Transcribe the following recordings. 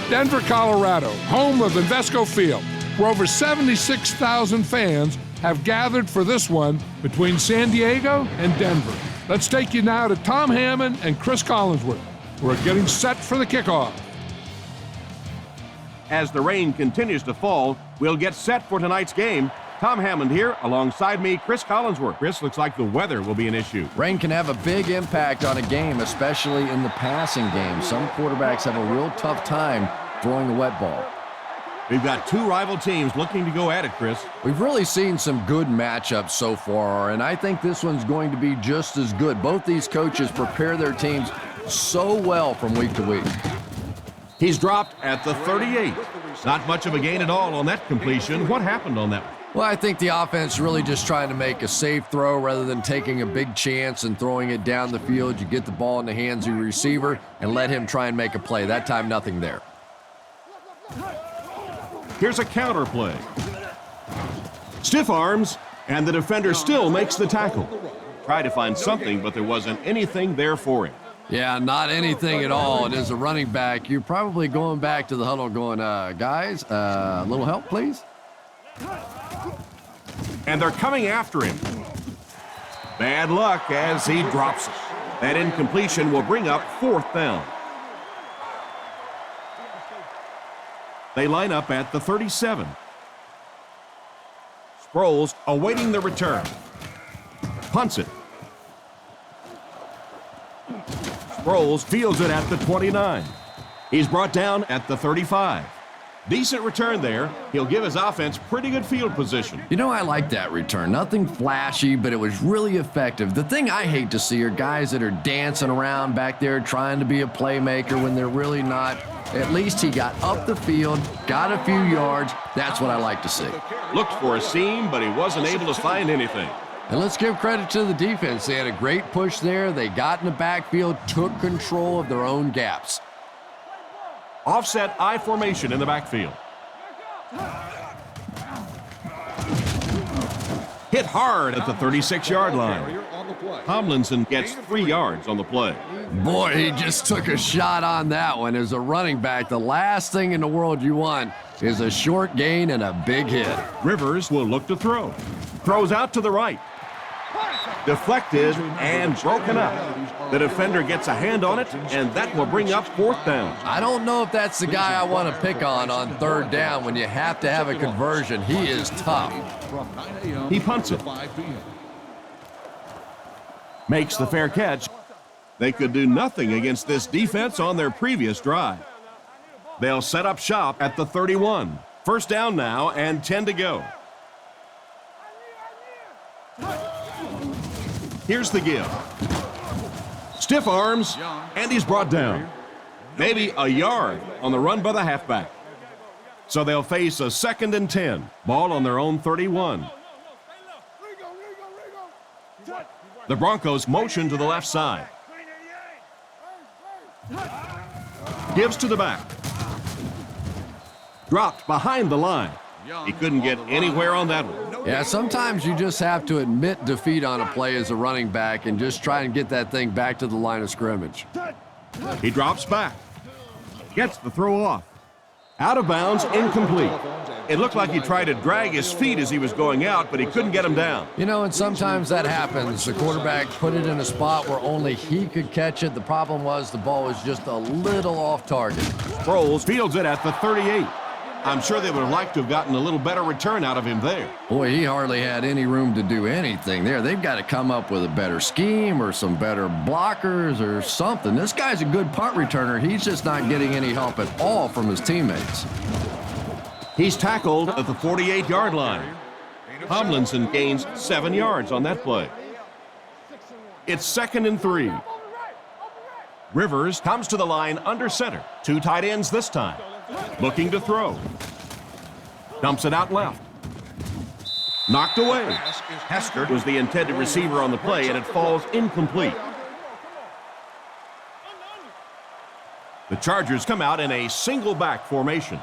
Denver, Colorado, home of Invesco Field, where over 76,000 fans have gathered for this one between San Diego and Denver. Let's take you now to Tom Hammond and Chris Collinsworth, who are getting set for the kickoff. As the rain continues to fall, we'll get set for tonight's game. Tom Hammond here, alongside me, Chris Collinsworth. Chris, looks like the weather will be an issue. Rain can have a big impact on a game, especially in the passing game. Some quarterbacks have a real tough time throwing the wet ball. We've got two rival teams looking to go at it, Chris. We've really seen some good matchups so far, and I think this one's going to be just as good. Both these coaches prepare their teams so well from week to week. He's dropped at the 38. Not much of a gain at all on that completion. What happened on that one? Well, I think the offense really just trying to make a safe throw rather than taking a big chance and throwing it down the field. You get the ball in the hands of your receiver and let him try and make a play. That time, nothing there. Here's a counter play. Stiff arms, and the defender still makes the tackle. Tried to find something, but there wasn't anything there for him. Yeah, not anything at all. And as a running back, you're probably going back to the huddle going, guys, a little help, please? And they're coming after him. Bad luck as he drops it. That incompletion will bring up 4th down. They line up at the 37. Sproles awaiting the return. Punts it. Sproles fields it at the 29. He's brought down at the 35. Decent return there. He'll give his offense pretty good field position. You know, I like that return. Nothing flashy, but it was really effective. The thing I hate to see are guys that are dancing around back there trying to be a playmaker when they're really not. At least he got up the field, got a few yards. That's what I like to see. Looked for a seam, but he wasn't able to find anything. And let's give credit to the defense. They had a great push there. They got in the backfield, took control of their own gaps. Offset I formation in the backfield. Hit hard at the 36-yard line. Tomlinson gets 3 yards on the play. Boy, he just took a shot on that one. As a running back, the last thing in the world you want is a short gain and a big hit. Rivers will look to throw. Throws out to the right. Deflected and broken up. The defender gets a hand on it, and that will bring up 4th down. I don't know if that's the guy I want to pick on 3rd down when you have to have a conversion. He is tough. He punts it. Makes the fair catch. They could do nothing against this defense on their previous drive. They'll set up shop at the 31. 1st down now and 10 to go. Here's the give. Stiff arms, and he's brought down. Maybe a yard on the run by the halfback. So they'll face a 2nd and 10. Ball on their own 31. The Broncos motion to the left side. Gives to the back. Dropped behind the line. He couldn't get anywhere on that one. Yeah, sometimes you just have to admit defeat on a play as a running back and just try and get that thing back to the line of scrimmage. He drops back. Gets the throw off. Out of bounds, incomplete. It looked like he tried to drag his feet as he was going out, but he couldn't get him down. You know, and sometimes that happens. The quarterback put it in a spot where only he could catch it. The problem was the ball was just a little off target. Sproles fields it at the 38. I'm sure they would have liked to have gotten a little better return out of him there. Boy, he hardly had any room to do anything there. They've got to come up with a better scheme or some better blockers or something. This guy's a good punt returner. He's just not getting any help at all from his teammates. He's tackled at the 48-yard line. Tomlinson gains 7 yards on that play. It's 2nd and 3. Rivers comes to the line under center. 2 tight ends this time. Looking to throw. Dumps it out left. Knocked away. Hester was the intended receiver on the play, and it falls incomplete. The Chargers come out in a single back formation.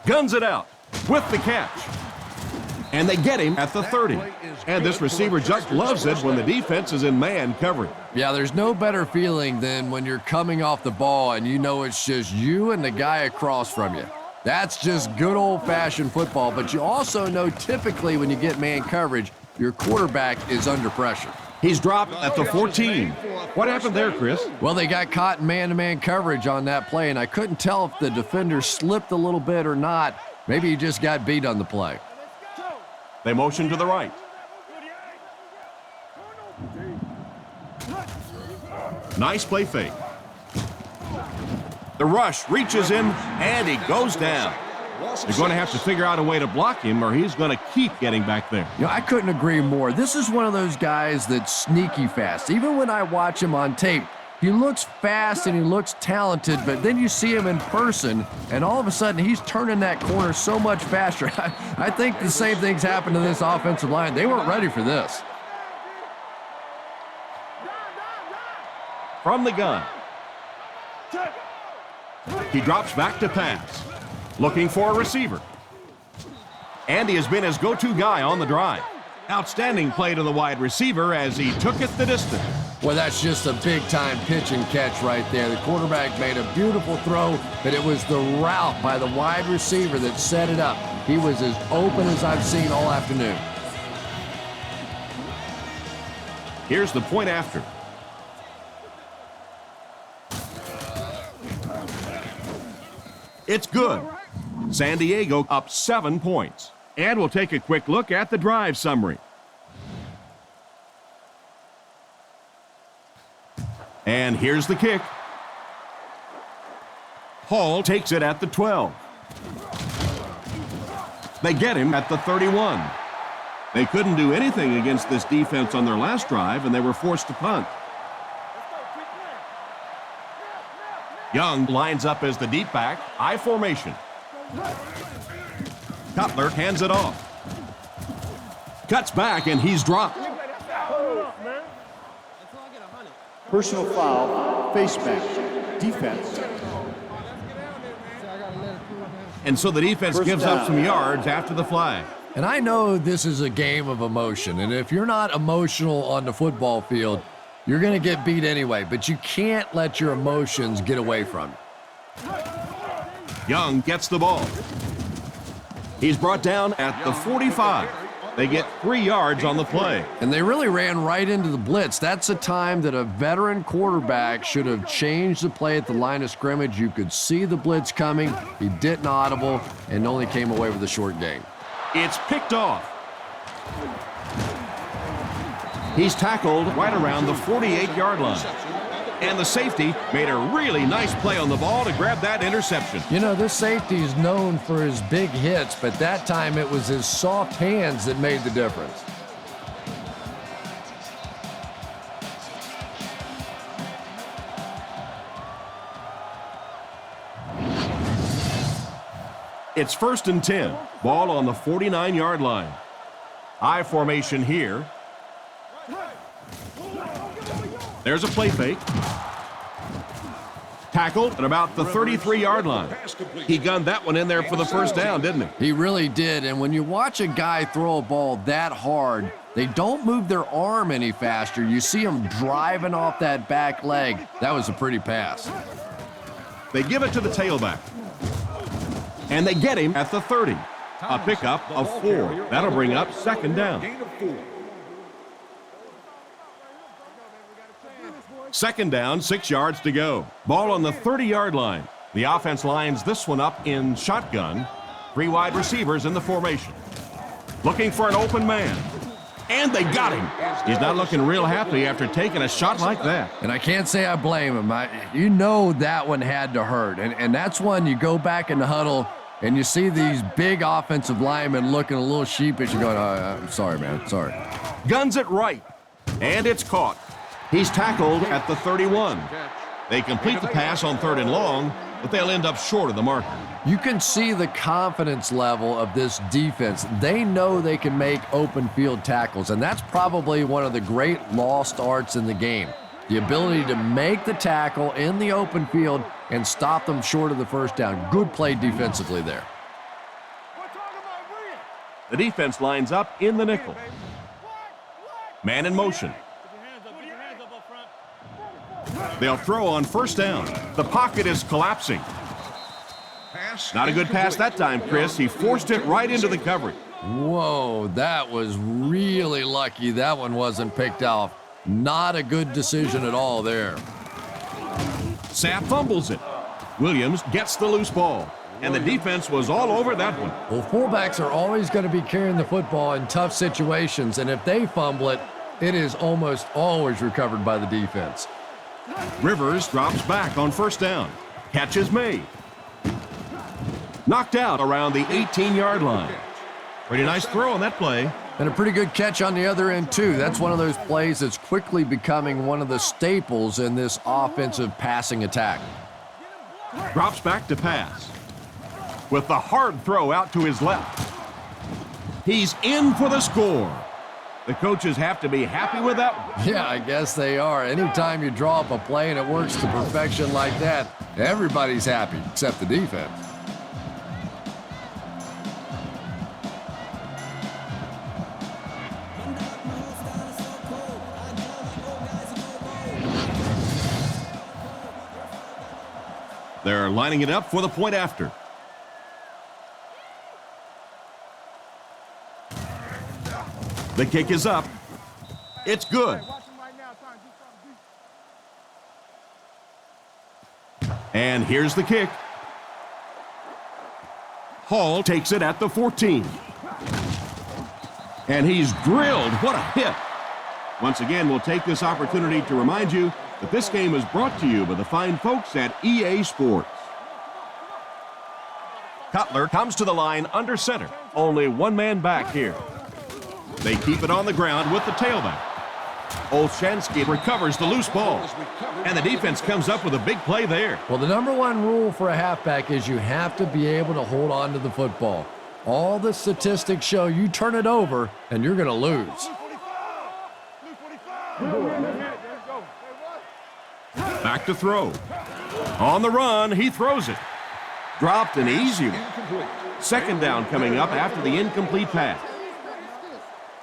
Guns it out with the catch. And they get him at the 30. And this receiver just loves it when the defense is in man coverage. Yeah, there's no better feeling than when you're coming off the ball and you know it's just you and the guy across from you. That's just good old-fashioned football, but you also know typically when you get man coverage, your quarterback is under pressure. He's dropped at the 14. What happened there, Chris? Well, they got caught in man-to-man coverage on that play, and I couldn't tell if the defender slipped a little bit or not. Maybe he just got beat on the play. They motion to the right. Nice play fake. The rush reaches in, and he goes down. They're going to have to figure out a way to block him, or he's going to keep getting back there. You know, I couldn't agree more. This is one of those guys that's sneaky fast. Even when I watch him on tape, he looks fast and he looks talented, but then you see him in person, and all of a sudden he's turning that corner so much faster. I think the same thing's happened to this offensive line. They weren't ready for this. From the gun. He drops back to pass. Looking for a receiver. Andy has been his go-to guy on the drive. Outstanding play to the wide receiver as he took it the distance. Well, that's just a big-time pitch and catch right there. The quarterback made a beautiful throw, but it was the route by the wide receiver that set it up. He was as open as I've seen all afternoon. Here's the point after. It's good. San Diego up 7 points. And we'll take a quick look at the drive summary. And here's the kick. Hall takes it at the 12. They get him at the 31. They couldn't do anything against this defense on their last drive, and they were forced to punt. Young lines up as the deep back, I formation. Cutler hands it off. Cuts back, and he's dropped. Personal foul, face mask, defense. And so the defense gives up some yards after the flag. And I know this is a game of emotion, and if you're not emotional on the football field, you're going to get beat anyway, but you can't let your emotions get away from you. Young gets the ball. He's brought down at the 45. They get 3 yards on the play. And they really ran right into the blitz. That's a time that a veteran quarterback should have changed the play at the line of scrimmage. You could see the blitz coming. He didn't audible and only came away with a short gain. It's picked off. He's tackled right around the 48-yard line. And the safety made a really nice play on the ball to grab that interception. You know, this safety is known for his big hits, but that time it was his soft hands that made the difference. It's 1st and 10. Ball on the 49-yard line. I formation here. There's a play fake. Tackled at about the 33-yard line. He gunned that one in there for the first down, didn't he? He really did, and when you watch a guy throw a ball that hard, they don't move their arm any faster. You see him driving off that back leg. That was a pretty pass. They give it to the tailback. And they get him at the 30. A pickup of 4. That'll bring up 2nd down. 2nd down, 6 yards to go. Ball on the 30-yard line. The offense lines this one up in shotgun. 3 wide receivers in the formation. Looking for an open man. And they got him. He's not looking real happy after taking a shot like that. And I can't say I blame him. You know that one had to hurt. And that's one you go back in the huddle and you see these big offensive linemen looking a little sheepish and going, I'm sorry, man, sorry. Guns it right. And it's caught. He's tackled at the 31. They complete the pass on 3rd and long, but they'll end up short of the marker. You can see the confidence level of this defense. They know they can make open field tackles, and that's probably one of the great lost arts in the game. The ability to make the tackle in the open field and stop them short of the first down. Good play defensively there. The defense lines up in the nickel. Man in motion. They'll throw on first down. The pocket is collapsing. Not a good pass that time, Chris. He forced it right into the coverage. Whoa, that was really lucky that one wasn't picked off. Not a good decision at all there. Sapp fumbles it. Williams gets the loose ball, and the defense was all over that one. Well, fullbacks are always going to be carrying the football in tough situations, and if they fumble it, it is almost always recovered by the defense. Rivers drops back on first down. Catch is made. Knocked out around the 18-yard line. Pretty nice throw on that play. And a pretty good catch on the other end, too. That's one of those plays that's quickly becoming one of the staples in this offensive passing attack. Drops back to pass. With the hard throw out to his left. He's in for the score. The coaches have to be happy with that one. Yeah, I guess they are. Anytime you draw up a play and it works to perfection like that, everybody's happy except the defense. They're lining it up for the point after. The kick is up. It's good. And here's the kick. Hall takes it at the 14. And he's drilled. What a hit. Once again, we'll take this opportunity to remind you that this game is brought to you by the fine folks at EA Sports. Cutler comes to the line under center. Only one man back here. They keep it on the ground with the tailback. Olshansky recovers the loose ball. And the defense comes up with a big play there. Well, the number one rule for a halfback is you have to be able to hold on to the football. All the statistics show you turn it over and you're going to lose. Back to throw. On the run, he throws it. Dropped an easy one. Second down coming up after the incomplete pass.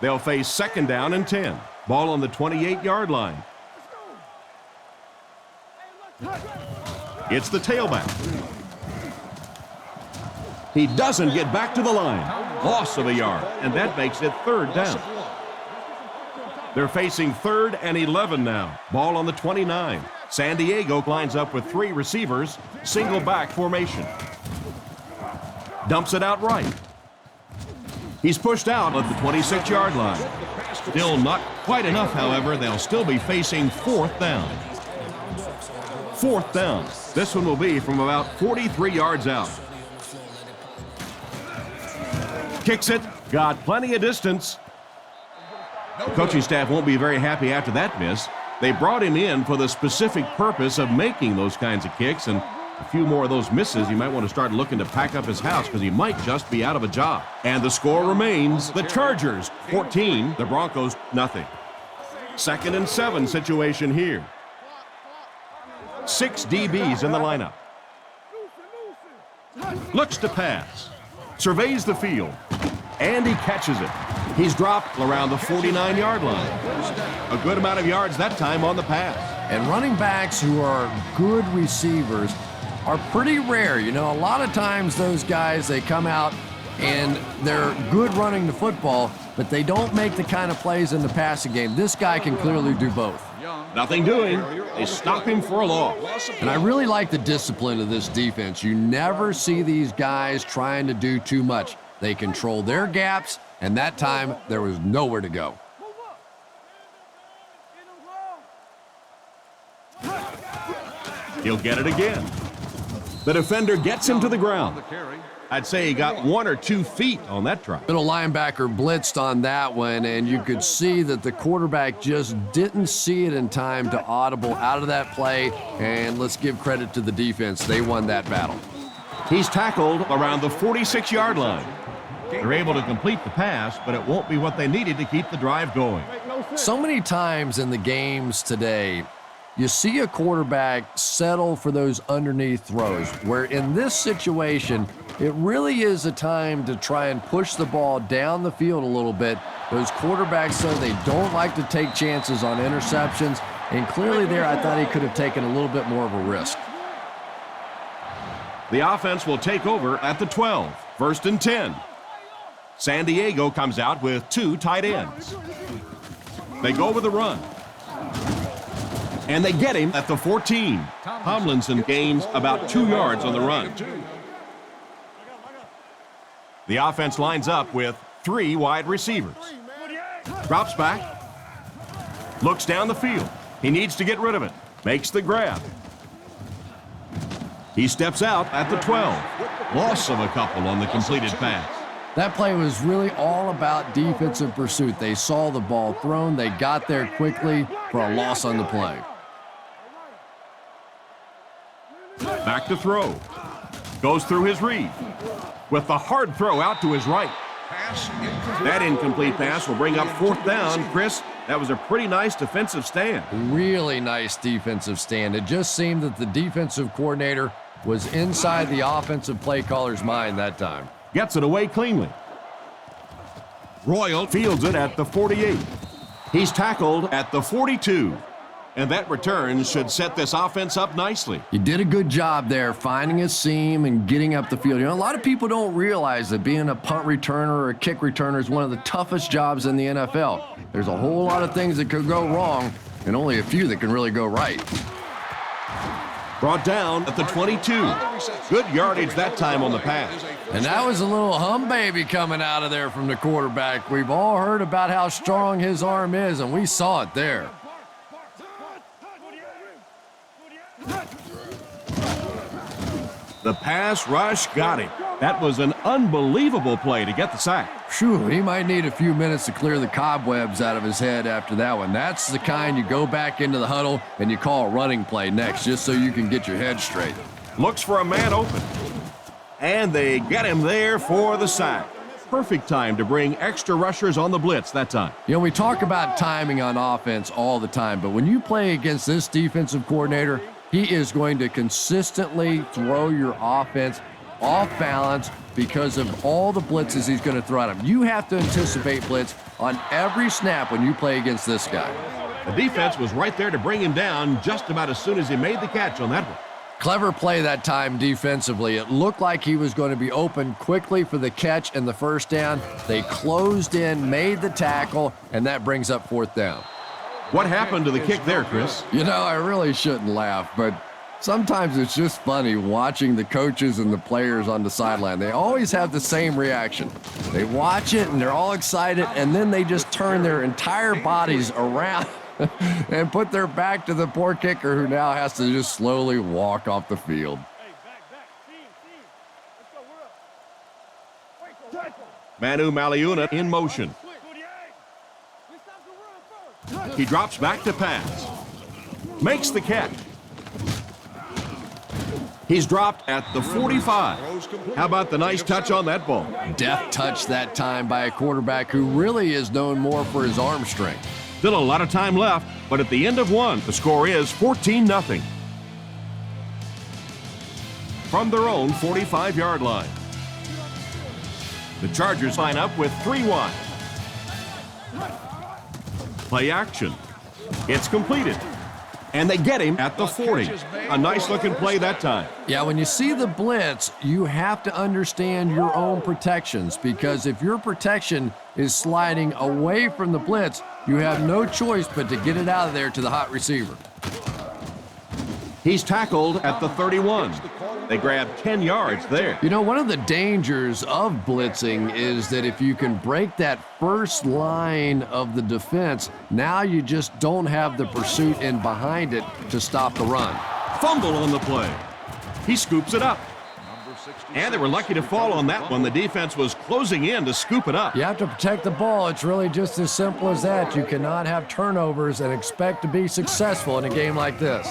They'll face second down and 10. Ball on the 28-yard line. It's the tailback. He doesn't get back to the line. Loss of a yard, and that makes it third down. They're facing third and 11 now. Ball on the 29. San Diego lines up with three receivers, single back formation. Dumps it out right. He's pushed out at the 26-yard line. Still not quite enough, however. They'll still be facing fourth down. Fourth down. This one will be from about 43 yards out. Kicks it. Got plenty of distance. Coaching staff won't be very happy after that miss. They brought him in for the specific purpose of making those kinds of kicks, and a few more of those misses, he might want to start looking to pack up his house because he might just be out of a job. And the score remains the Chargers 14, the Broncos nothing. 2nd and 7 situation here. 6 DBs in the lineup. Looks to pass. Surveys the field. And he catches it. He's dropped around the 49-yard line. A good amount of yards that time on the pass. And running backs who are good receivers are pretty rare. You know, a lot of times those guys, they come out and they're good running the football, but they don't make the kind of plays in the passing game. This guy can clearly do both. Nothing doing. They stop him for a loss. And I really like the discipline of this defense. You never see these guys trying to do too much. They control their gaps, and that time there was nowhere to go. He'll get it again. The defender gets him to the ground. I'd say he got 1 or 2 feet on that try. Middle linebacker blitzed on that one, and you could see that the quarterback just didn't see it in time to audible out of that play, and let's give credit to the defense. They won that battle. He's tackled around the 46-yard line. They're able to complete the pass, but it won't be what they needed to keep the drive going. So many times in the games today, you see a quarterback settle for those underneath throws, where in this situation, it really is a time to try and push the ball down the field a little bit. Those quarterbacks, though, they don't like to take chances on interceptions, and clearly there I thought he could have taken a little bit more of a risk. The offense will take over at the 12, 1st and 10. San Diego comes out with 2 tight ends. They go with a run. And they get him at the 14. Tomlinson gains about 2 yards on the run. The offense lines up with 3 wide receivers. Drops back. Looks down the field. He needs to get rid of it. Makes the grab. He steps out at the 12. Loss of a couple on the completed pass. That play was really all about defensive pursuit. They saw the ball thrown. They got there quickly for a loss on the play. Back to throw. Goes through his read. With the hard throw out to his right. That incomplete pass will bring up 4th down. Chris, that was a pretty nice defensive stand. Really nice defensive stand. It just seemed that the defensive coordinator was inside the offensive play caller's mind that time. Gets it away cleanly. Royal fields it at the 48. He's tackled at the 42. And that return should set this offense up nicely. You did a good job there finding a seam and getting up the field. You know, a lot of people don't realize that being a punt returner or a kick returner is one of the toughest jobs in the NFL. There's a whole lot of things that could go wrong and only a few that can really go right. Brought down at the 22. Good yardage that time on the pass. And that was a little hum baby coming out of there from the quarterback. We've all heard about how strong his arm is, and we saw it there. The pass rush got him. That was an unbelievable play to get the sack. Phew, he might need a few minutes to clear the cobwebs out of his head after that one. That's the kind you go back into the huddle and you call a running play next just so you can get your head straight. Looks for a man open. And they get him there for the sack. Perfect time to bring extra rushers on the blitz that time. You know, we talk about timing on offense all the time, but when you play against this defensive coordinator, he is going to consistently throw your offense off balance because of all the blitzes he's going to throw at him. You have to anticipate blitz on every snap when you play against this guy. The defense was right there to bring him down just about as soon as he made the catch on that one. Clever play that time defensively. It looked like he was going to be open quickly for the catch and the 1st down. They closed in, made the tackle, and that brings up 4th down. What happened to the kick there, Chris? You know, I really shouldn't laugh, but sometimes it's just funny watching the coaches and the players on the sideline. They always have the same reaction. They watch it and they're all excited, and then they just turn their entire bodies around and put their back to the poor kicker who now has to just slowly walk off the field. Manu Maliuna in motion. He drops back to pass. Makes the catch. He's dropped at the 45. How about the nice touch on that ball? Deft touch that time by a quarterback who really is known more for his arm strength. Still a lot of time left, but at the end of one, the score is 14-0. From their own 45-yard line. The Chargers line up with 3 wide. Play action. It's completed. And they get him at the 40. A nice-looking play that time. Yeah, when you see the blitz, you have to understand your own protections, because if your protection is sliding away from the blitz, you have no choice but to get it out of there to the hot receiver. He's tackled at the 31. They grab 10 yards there. You know, one of the dangers of blitzing is that if you can break that first line of the defense, now you just don't have the pursuit in behind it to stop the run. Fumble on the play. He scoops it up. And they were lucky to fall on that one. The defense was closing in to scoop it up. You have to protect the ball. It's really just as simple as that. You cannot have turnovers and expect to be successful in a game like this.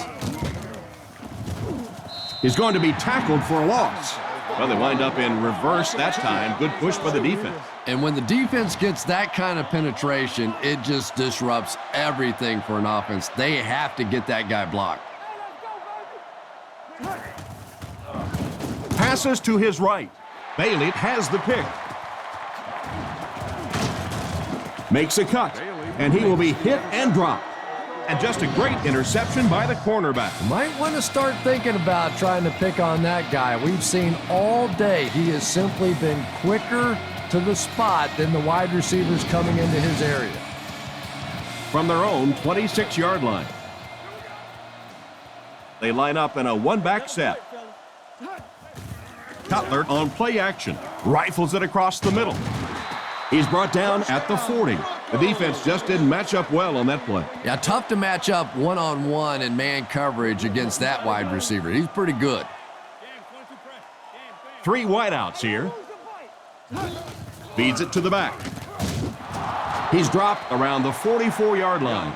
He's going to be tackled for a loss. Well, they wind up in reverse that time. Good push by the defense. And when the defense gets that kind of penetration, it just disrupts everything for an offense. They have to get that guy blocked. Passes to his right. Bailey has the pick. Makes a cut, and he will be hit and dropped. And just a great interception by the cornerback. Might want to start thinking about trying to pick on that guy. We've seen all day he has simply been quicker to the spot than the wide receivers coming into his area. From their own 26-yard line. They line up in a one-back set. Cutler on play action. Rifles it across the middle. He's brought down at the 40. The defense just didn't match up well on that play. Yeah, tough to match up one-on-one in man coverage against that wide receiver. He's pretty good. 3 wideouts here. Feeds it to the back. He's dropped around the 44-yard line.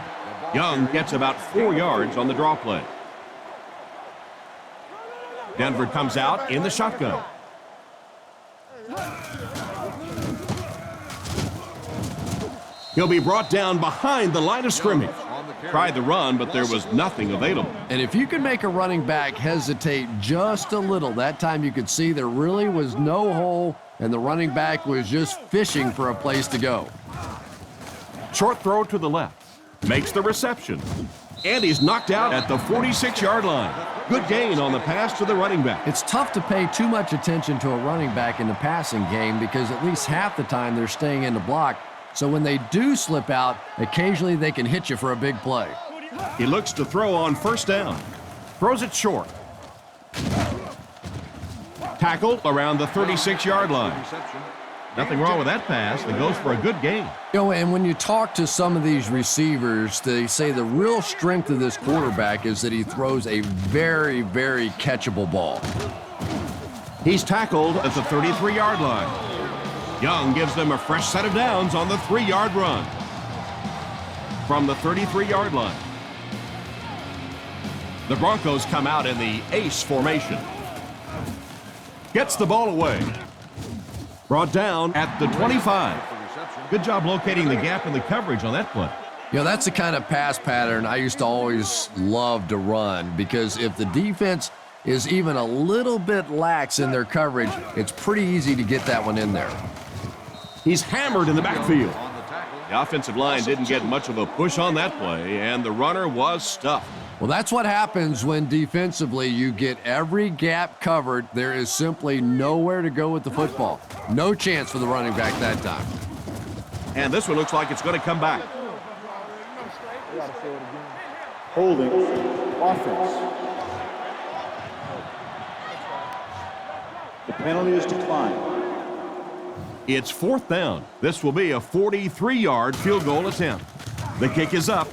Young gets about 4 yards on the draw play. Denver comes out in the shotgun. He'll be brought down behind the line of scrimmage. Tried the run, but there was nothing available. And if you can make a running back hesitate just a little, that time you could see there really was no hole, and the running back was just fishing for a place to go. Short throw to the left. Makes the reception. And he's knocked out at the 46-yard line. Good gain on the pass to the running back. It's tough to pay too much attention to a running back in the passing game because at least half the time they're staying in the block. So when they do slip out, occasionally they can hit you for a big play. He looks to throw on first down. Throws it short. Tackled around the 36-yard line. Nothing wrong with that pass. It goes for a good gain. You know, and when you talk to some of these receivers, they say the real strength of this quarterback is that he throws a very, very catchable ball. He's tackled at the 33-yard line. Young gives them a fresh set of downs on the 3-yard run. From the 33-yard line. The Broncos come out in the ace formation. Gets the ball away. Brought down at the 25. Good job locating the gap in the coverage on that play. You know, that's the kind of pass pattern I used to always love to run because if the defense is even a little bit lax in their coverage, it's pretty easy to get that one in there. He's hammered in the backfield. The offensive line didn't get much of a push on that play, and the runner was stuffed. Well, that's what happens when defensively you get every gap covered. There is simply nowhere to go with the football. No chance for the running back that time. And this one looks like it's going to come back. Holding offense. The penalty is declined. It's 4th down. This will be a 43-yard field goal attempt. The kick is up.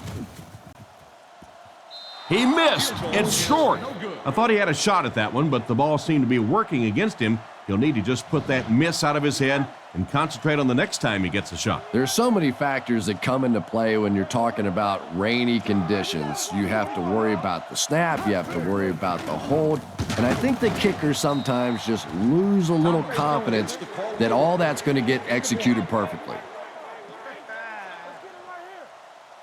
He missed. It's short. I thought he had a shot at that one, but the ball seemed to be working against him. He'll need to just put that miss out of his head and concentrate on the next time he gets a shot. There's so many factors that come into play when you're talking about rainy conditions. You have to worry about the snap. You have to worry about the hold. And I think the kickers sometimes just lose a little confidence that all that's going to get executed perfectly.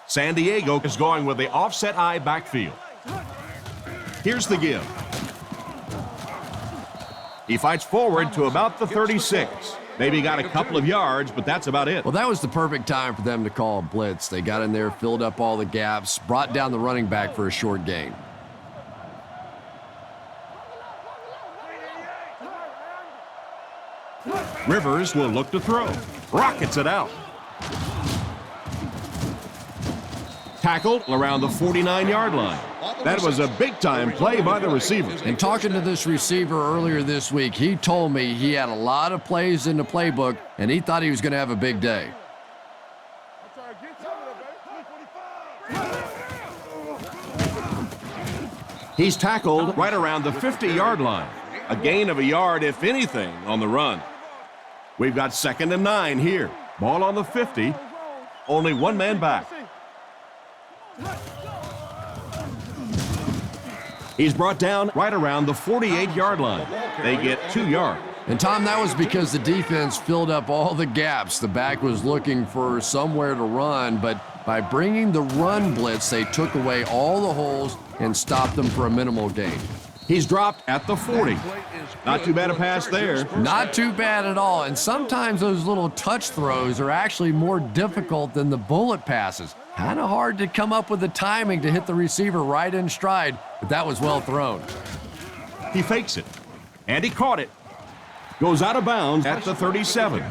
San Diego is going with the offset eye backfield. Here's the give. He fights forward to about the 36. Maybe got a couple of yards, but that's about it. Well, that was the perfect time for them to call a blitz. They got in there, filled up all the gaps, brought down the running back for a short gain. Rivers will look to throw. Rockets it out. Tackled around the 49-yard line. That was a big-time play by the receiver. And talking to this receiver earlier this week, he told me he had a lot of plays in the playbook, and he thought he was going to have a big day. He's tackled right around the 50-yard line. A gain of a yard, if anything, on the run. We've got 2nd and 9 here. Ball on the 50. Only one man back. He's brought down right around the 48-yard line. They get 2 yards. And, Tom, that was because the defense filled up all the gaps. The back was looking for somewhere to run, but by bringing the run blitz, they took away all the holes and stopped them for a minimal gain. He's dropped at the 40. Not too bad a pass there. Not too bad at all. And sometimes those little touch throws are actually more difficult than the bullet passes. Kind of hard to come up with the timing to hit the receiver right in stride, but that was well thrown. He fakes it, and he caught it. Goes out of bounds at the 37.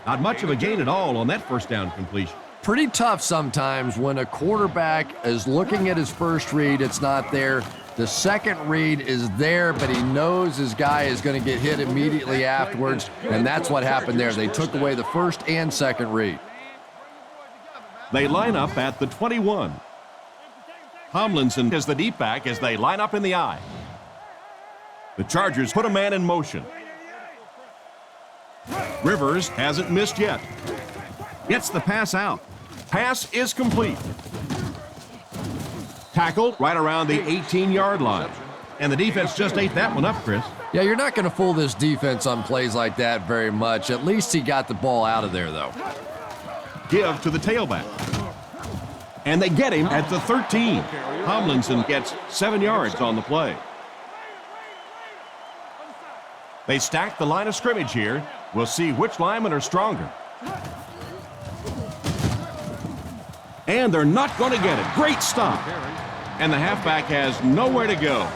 Not much of a gain at all on that first down completion. Pretty tough sometimes when a quarterback is looking at his first read, it's not there. The second read is there, but he knows his guy is going to get hit immediately afterwards, and that's what happened there. They took away the first and second read. They line up at the 21. Tomlinson is the deep back as they line up in the I. The Chargers put a man in motion. Rivers hasn't missed yet. Gets the pass out. Pass is complete. Tackled right around the 18-yard line. And the defense just ate that one up, Chris. Yeah, you're not going to fool this defense on plays like that very much. At least he got the ball out of there, though. Give to the tailback. And they get him at the 13. Tomlinson gets 7 yards on the play. They stack the line of scrimmage here. We'll see which linemen are stronger. And they're not going to get it. Great stop. And the halfback has nowhere to go.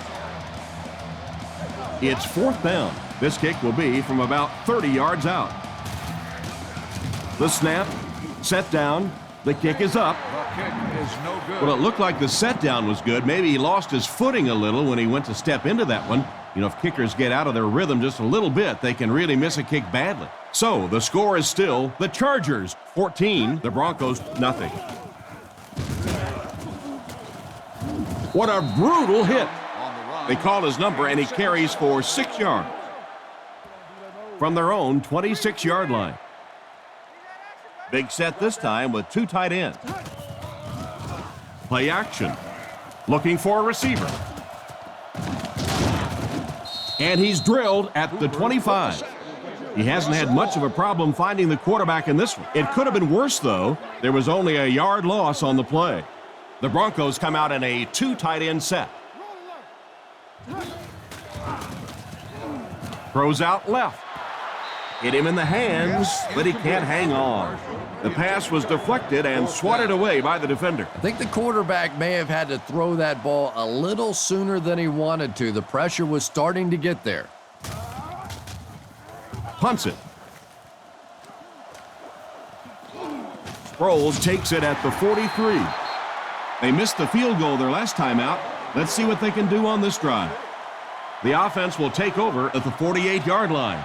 It's 4th down. This kick will be from about 30 yards out. The snap, set down. The kick is up. Well, it looked like the set down was good. Maybe he lost his footing a little when he went to step into that one. You know, if kickers get out of their rhythm just a little bit, they can really miss a kick badly. So the score is still the Chargers 14, the Broncos nothing. What a brutal hit. They call his number and he carries for 6 yards from their own 26-yard line. Big set this time with 2 tight ends. Play action. Looking for a receiver. And he's drilled at the 25. He hasn't had much of a problem finding the quarterback in this one. It could have been worse, though. There was only a yard loss on the play. The Broncos come out in a 2 tight end set. Throws out left. Hit him in the hands, but he can't hang on. The pass was deflected and swatted away by the defender. I think the quarterback may have had to throw that ball a little sooner than he wanted to. The pressure was starting to get there. Punts it. Sproles takes it at the 43. They missed the field goal their last time out. Let's see what they can do on this drive. The offense will take over at the 48-yard line.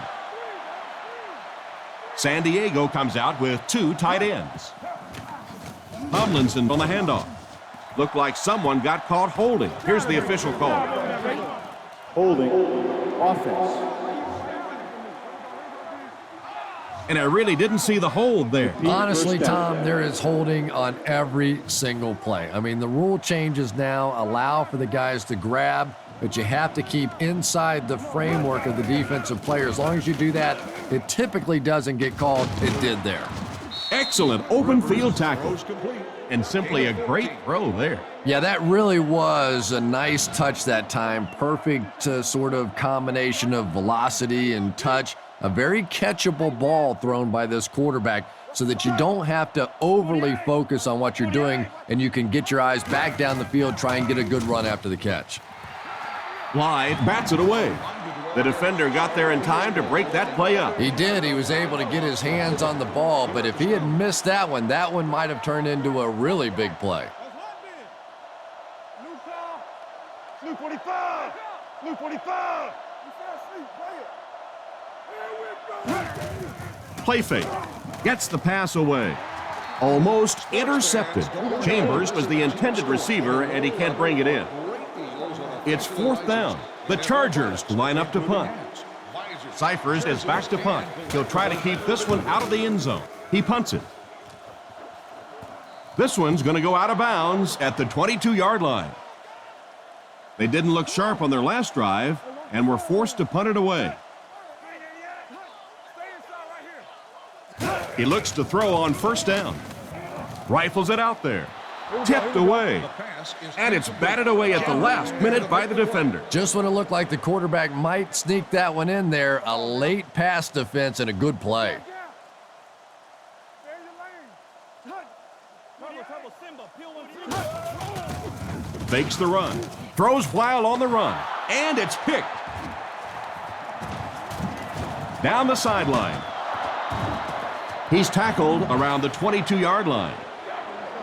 San Diego comes out with 2 tight ends. Tomlinson on the handoff. Looked like someone got caught holding. Here's the official call. Holding. Offense. And I really didn't see the hold there. Honestly, Tom, there is holding on every single play. I mean, the rule changes now allow for the guys to grab, but you have to keep inside the framework of the defensive player. As long as you do that, it typically doesn't get called. It did there. Excellent open field tackle. And simply a great throw there. Yeah, that really was a nice touch that time. Perfect sort of combination of velocity and touch. A very catchable ball thrown by this quarterback so that you don't have to overly focus on what you're doing and you can get your eyes back down the field, try and get a good run after the catch. Blythe bats it away. The defender got there in time to break that play up. He did. He was able to get his hands on the ball, but if he had missed that one might have turned into a really big play. Blue 45! Blue 45! Play fake. Gets the pass away. Almost intercepted. Chambers was the intended receiver, and he can't bring it in. It's 4th down. The Chargers line up to punt. Cyphers is back to punt. He'll try to keep this one out of the end zone. He punts it. This one's going to go out of bounds at the 22-yard line. They didn't look sharp on their last drive and were forced to punt it away. He looks to throw on 1st down. Rifles it out there. Tipped away. And it's batted away at the last minute by the defender. Just when it looked like the quarterback might sneak that one in there, a late pass defense and a good play. Fakes the run. Throws while on the run. And it's picked. Down the sideline. He's tackled around the 22-yard line.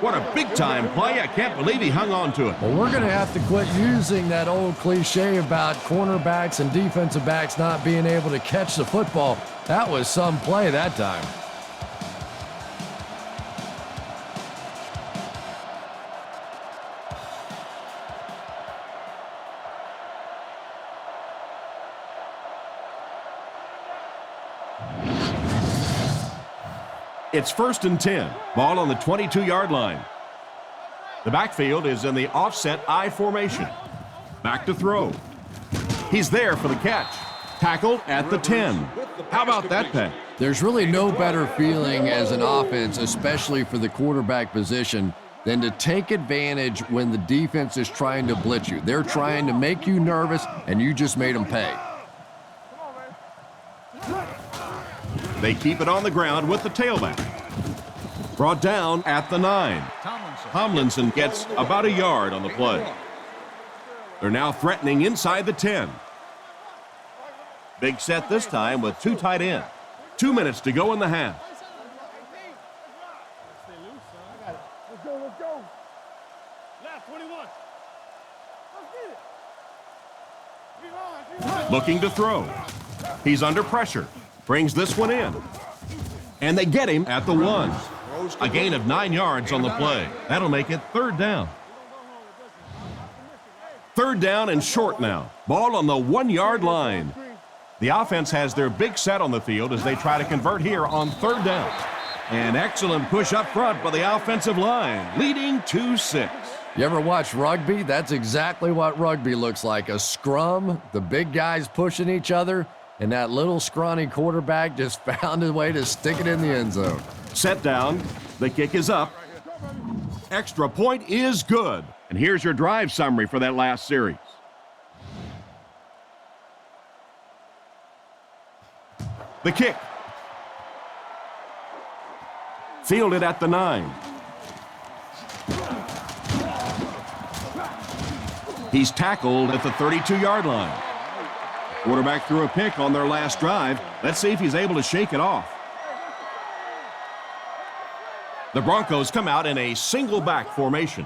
What a big-time play. I can't believe he hung on to it. Well, we're going to have to quit using that old cliche about cornerbacks and defensive backs not being able to catch the football. That was some play that time. It's 1st and 10. Ball on the 22-yard line. The backfield is in the offset I formation. Back to throw. He's there for the catch. Tackled at the 10. How about that pass? There's really no better feeling as an offense, especially for the quarterback position, than to take advantage when the defense is trying to blitz you. They're trying to make you nervous, and you just made them pay. They keep it on the ground with the tailback. Brought down at the 9. Tomlinson gets about a yard on the play. They're now threatening inside the 10. Big set this time with 2 tight ends. 2 minutes to go in the half. Let's go. Left 21. Let's get it. Looking to throw. He's under pressure. Brings this one in. And they get him at the 1. A gain of 9 yards on the play. That'll make it 3rd down. 3rd down and short now. Ball on the 1-yard line. The offense has their big set on the field as they try to convert here on 3rd down. An excellent push up front by the offensive line, leading 2-6. You ever watch rugby? That's exactly what rugby looks like. A scrum, the big guys pushing each other, and that little scrawny quarterback just found a way to stick it in the end zone. Set down. The kick is up. Extra point is good. And here's your drive summary for that last series. The kick. Fielded at the 9. He's tackled at the 32-yard line. Quarterback threw a pick on their last drive. Let's see if he's able to shake it off. The Broncos come out in a single back formation.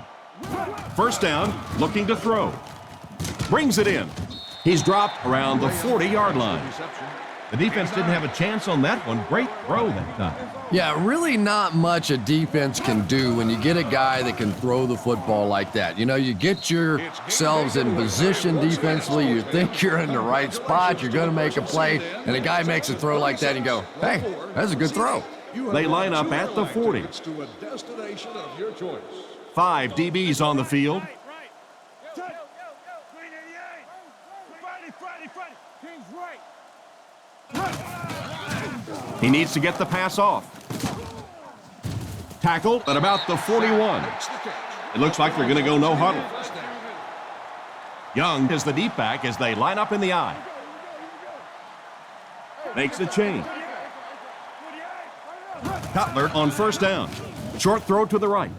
1st down, looking to throw. Brings it in. He's dropped around the 40-yard line. The defense didn't have a chance on that one. Great throw that time. Yeah, really not much a defense can do when you get a guy that can throw the football like that. You know, you get yourselves in position defensively, you think you're in the right spot, you're going to make a play, and a guy makes a throw like that and you go, hey, that's a good throw. They line up at the 40. 5 DBs on the field. He needs to get the pass off. Tackled at about the 41. It looks like they're going to go no huddle. Young is the deep back as they line up in the I. Makes a change. Cutler on 1st down. Short throw to the right.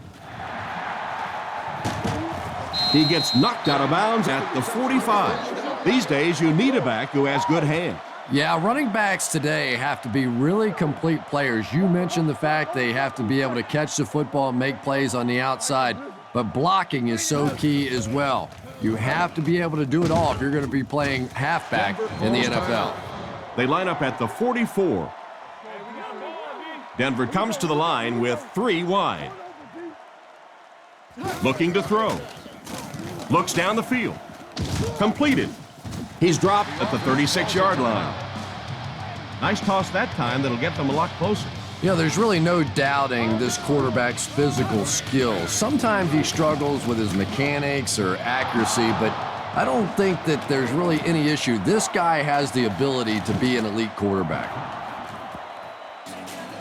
He gets knocked out of bounds at the 45. These days, you need a back who has good hands. Yeah, running backs today have to be really complete players. You mentioned the fact they have to be able to catch the football and make plays on the outside, but blocking is so key as well. You have to be able to do it all if you're going to be playing halfback in the NFL. They line up at the 44. Denver comes to the line with 3 wide. Looking to throw. Looks down the field. Completed. He's dropped at the 36-yard line. Nice toss that time that'll get them a lot closer. You know, there's really no doubting this quarterback's physical skills. Sometimes he struggles with his mechanics or accuracy, but I don't think that there's really any issue. This guy has the ability to be an elite quarterback.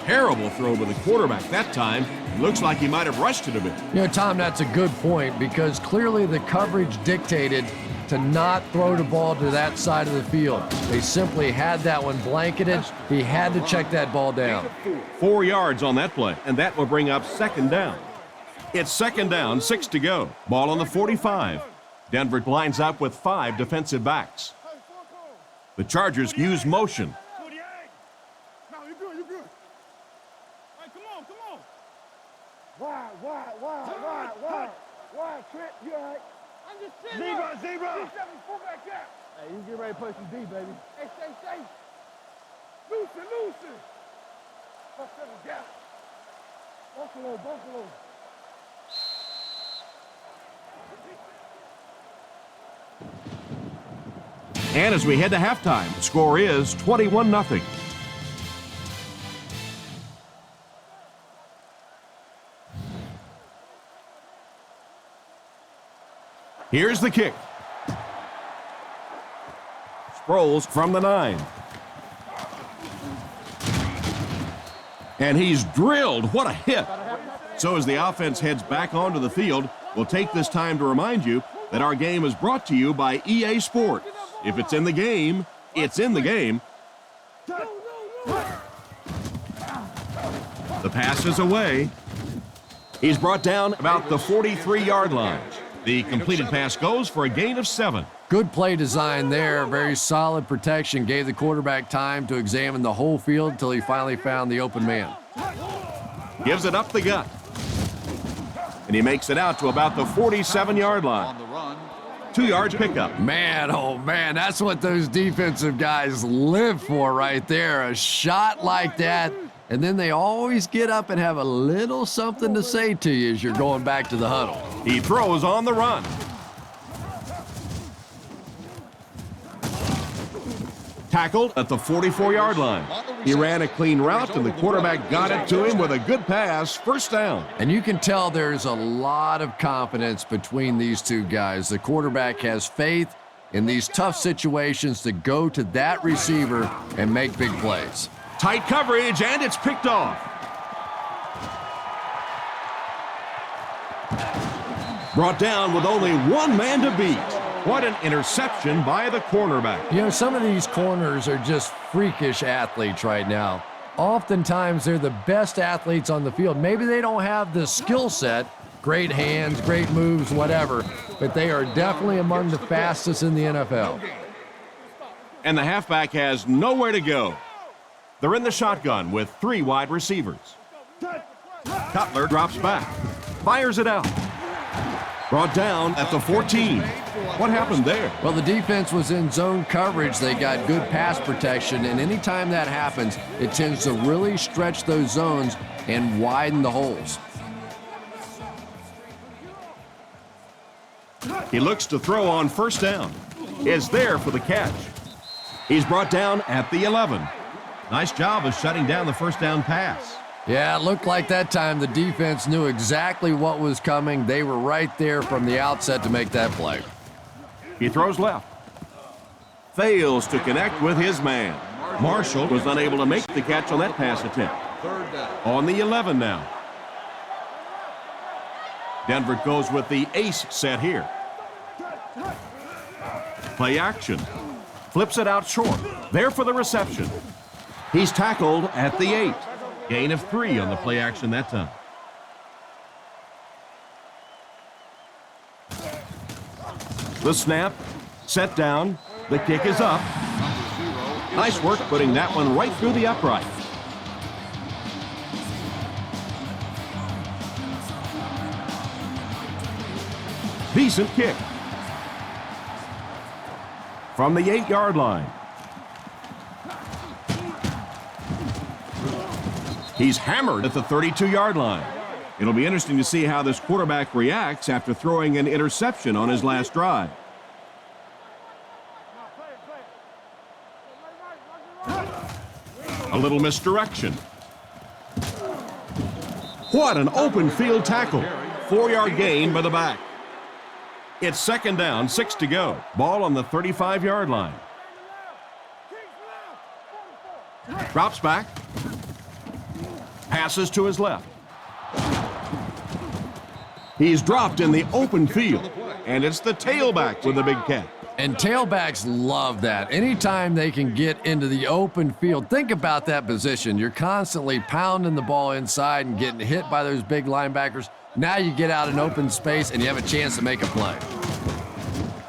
Terrible throw by the quarterback that time. Looks like he might have rushed it a bit. You know, Tom, that's a good point because clearly the coverage dictated to not throw the ball to that side of the field. They simply had that one blanketed. He had to check that ball down. 4 yards on that play, and that will bring up second down. It's second down, 6 to go. Ball on the 45. Denver lines up with 5 defensive backs. The Chargers use motion. No, you're good, you're good. All right, come on, come on. Wide, Trent, you all right? I'm just sitting Zebra. fullback gap. Hey, you get ready to play some D, baby. Hey, stay. Loosen. Bust in the gap. Buffalo. And as we head to halftime, the score is 21-0. Here's the kick. Sproles from the 9. And he's drilled. What a hit. So as the offense heads back onto the field, we'll take this time to remind you that our game is brought to you by EA Sports. If it's in the game, it's in the game. The pass is away. He's brought down about the 43-yard line. The completed pass goes for a gain of 7. Good play design there. Very solid protection. Gave the quarterback time to examine the whole field until he finally found the open man. Gives it up the gut. And he makes it out to about the 47-yard line. 2-yard pickup. Man, oh man, that's what those defensive guys live for right there. A shot like that, and then they always get up and have a little something to say to you as you're going back to the huddle. He throws on the run. Tackled at the 44-yard line. He ran a clean route, and the quarterback got it to him with a good pass. First down. And you can tell there's a lot of confidence between these two guys. The quarterback has faith in these tough situations to go to that receiver and make big plays. Tight coverage, and it's picked off. Brought down with only one man to beat. What an interception by the cornerback. You know, some of these corners are just freakish athletes right now. Oftentimes, they're the best athletes on the field. Maybe they don't have the skill set, great hands, great moves, whatever, but they are definitely among the fastest in the NFL. And the halfback has nowhere to go. They're in the shotgun with 3 wide receivers. Cutler drops back, fires it out. Brought down at the 14. What happened there? Well, the defense was in zone coverage. They got good pass protection, and anytime that happens, it tends to really stretch those zones and widen the holes. He looks to throw on first down. Is there for the catch. He's brought down at the 11. Nice job of shutting down the first down pass. Yeah, it looked like that time the defense knew exactly what was coming. They were right there from the outset to make that play. He throws left. Fails to connect with his man. Marshall was unable to make the catch on that pass attempt. On the 11 now. Denver goes with the ace set here. Play action. Flips it out short. There for the reception. He's tackled at the 8. Gain of 3 on the play action that time. The snap, set down, the kick is up. Nice work putting that one right through the upright. Decent kick. From the 8-yard line. He's hammered at the 32-yard line. It'll be interesting to see how this quarterback reacts after throwing an interception on his last drive. A little misdirection. What an open field tackle. 4-yard gain by the back. It's second down, 6 to go. Ball on the 35-yard line. Drops back. Passes to his left. He's dropped in the open field, and it's the tailback with the big catch. And tailbacks love that. Anytime they can get into the open field, think about that position. You're constantly pounding the ball inside and getting hit by those big linebackers. Now you get out in open space and you have a chance to make a play.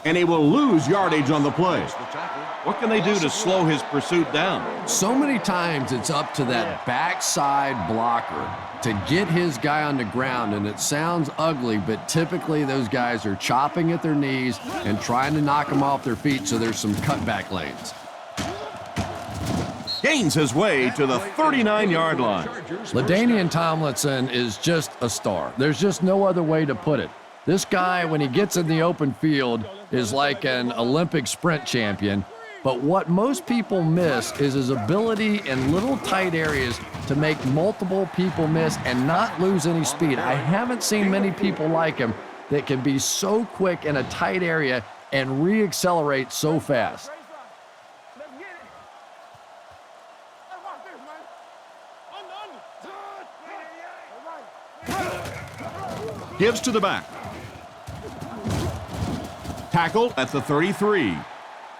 And he will lose yardage on the play. What can they do to slow his pursuit down? So many times it's up to that backside blocker to get his guy on the ground, and it sounds ugly, but typically those guys are chopping at their knees and trying to knock them off their feet, so there's some cutback lanes. Gains his way to the 39-yard line. LaDainian Tomlinson is just a star. There's just no other way to put it. This guy, when he gets in the open field, is like an Olympic sprint champion. But what most people miss is his ability in little tight areas to make multiple people miss and not lose any speed. I haven't seen many people like him that can be so quick in a tight area and re-accelerate so fast. Let's get it. Hey, watch this, man. Under. Gives to the back. Tackle at the 33.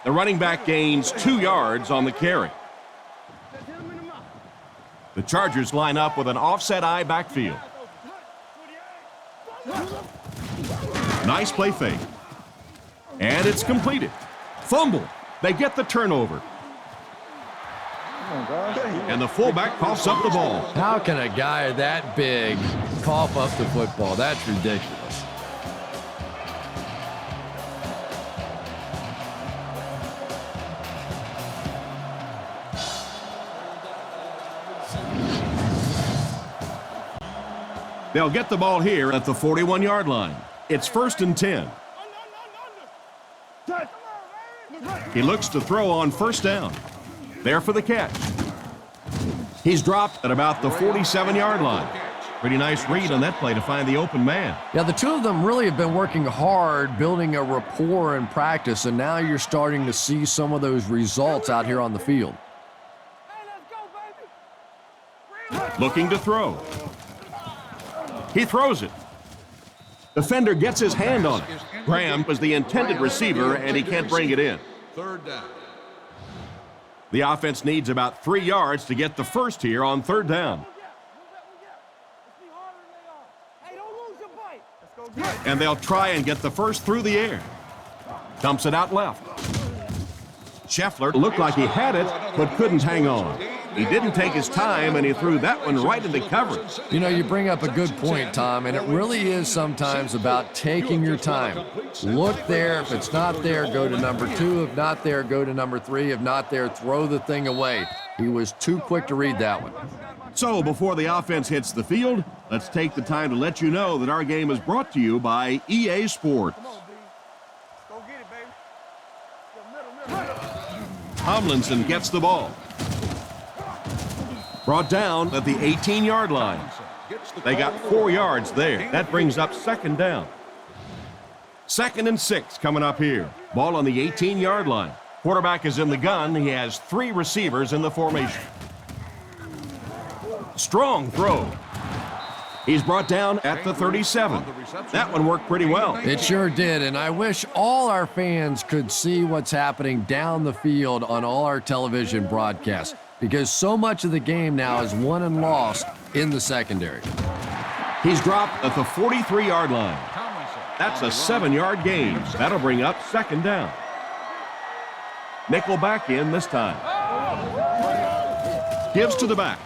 The running back gains 2 yards on the carry. The Chargers line up with an offset eye backfield. Nice play fake. And it's completed. Fumble. They get the turnover. And the fullback coughs up the ball. How can a guy that big cough up the football? That's ridiculous. They'll get the ball here at the 41-yard line. It's 1st and 10. He looks to throw on 1st down. There for the catch. He's dropped at about the 47-yard line. Pretty nice read on that play to find the open man. Yeah, the two of them really have been working hard, building a rapport in practice, and now you're starting to see some of those results out here on the field. Looking to throw. He throws it. Defender gets his hand on it. Graham was the intended receiver, and he can't bring it in. 3rd down. The offense needs about 3 yards to get the first here on 3rd down. And they'll try and get the first through the air. Dumps it out left. Scheffler looked like he had it, but couldn't hang on. He didn't take his time, and he threw that one right into coverage. You know, you bring up a good point, Tom, and it really is sometimes about taking your time. Look there. If it's not there, go to number 2. If not there, go to number 3. If not there, throw the thing away. He was too quick to read that one. So before the offense hits the field, let's take the time to let you know that our game is brought to you by EA Sports. Go get it, baby. Tomlinson gets the ball. Brought down at the 18-yard line. They got 4 yards there. That brings up 2nd down. 2nd and 6 coming up here. Ball on the 18-yard line. Quarterback is in the gun. He has 3 receivers in the formation. Strong throw. He's brought down at the 37. That one worked pretty well. It sure did, and I wish all our fans could see what's happening down the field on all our television broadcasts, because so much of the game now is won and lost in the secondary. He's dropped at the 43-yard line. That's a 7-yard gain. That'll bring up 2nd down. Nickel back in this time. Gives to the back.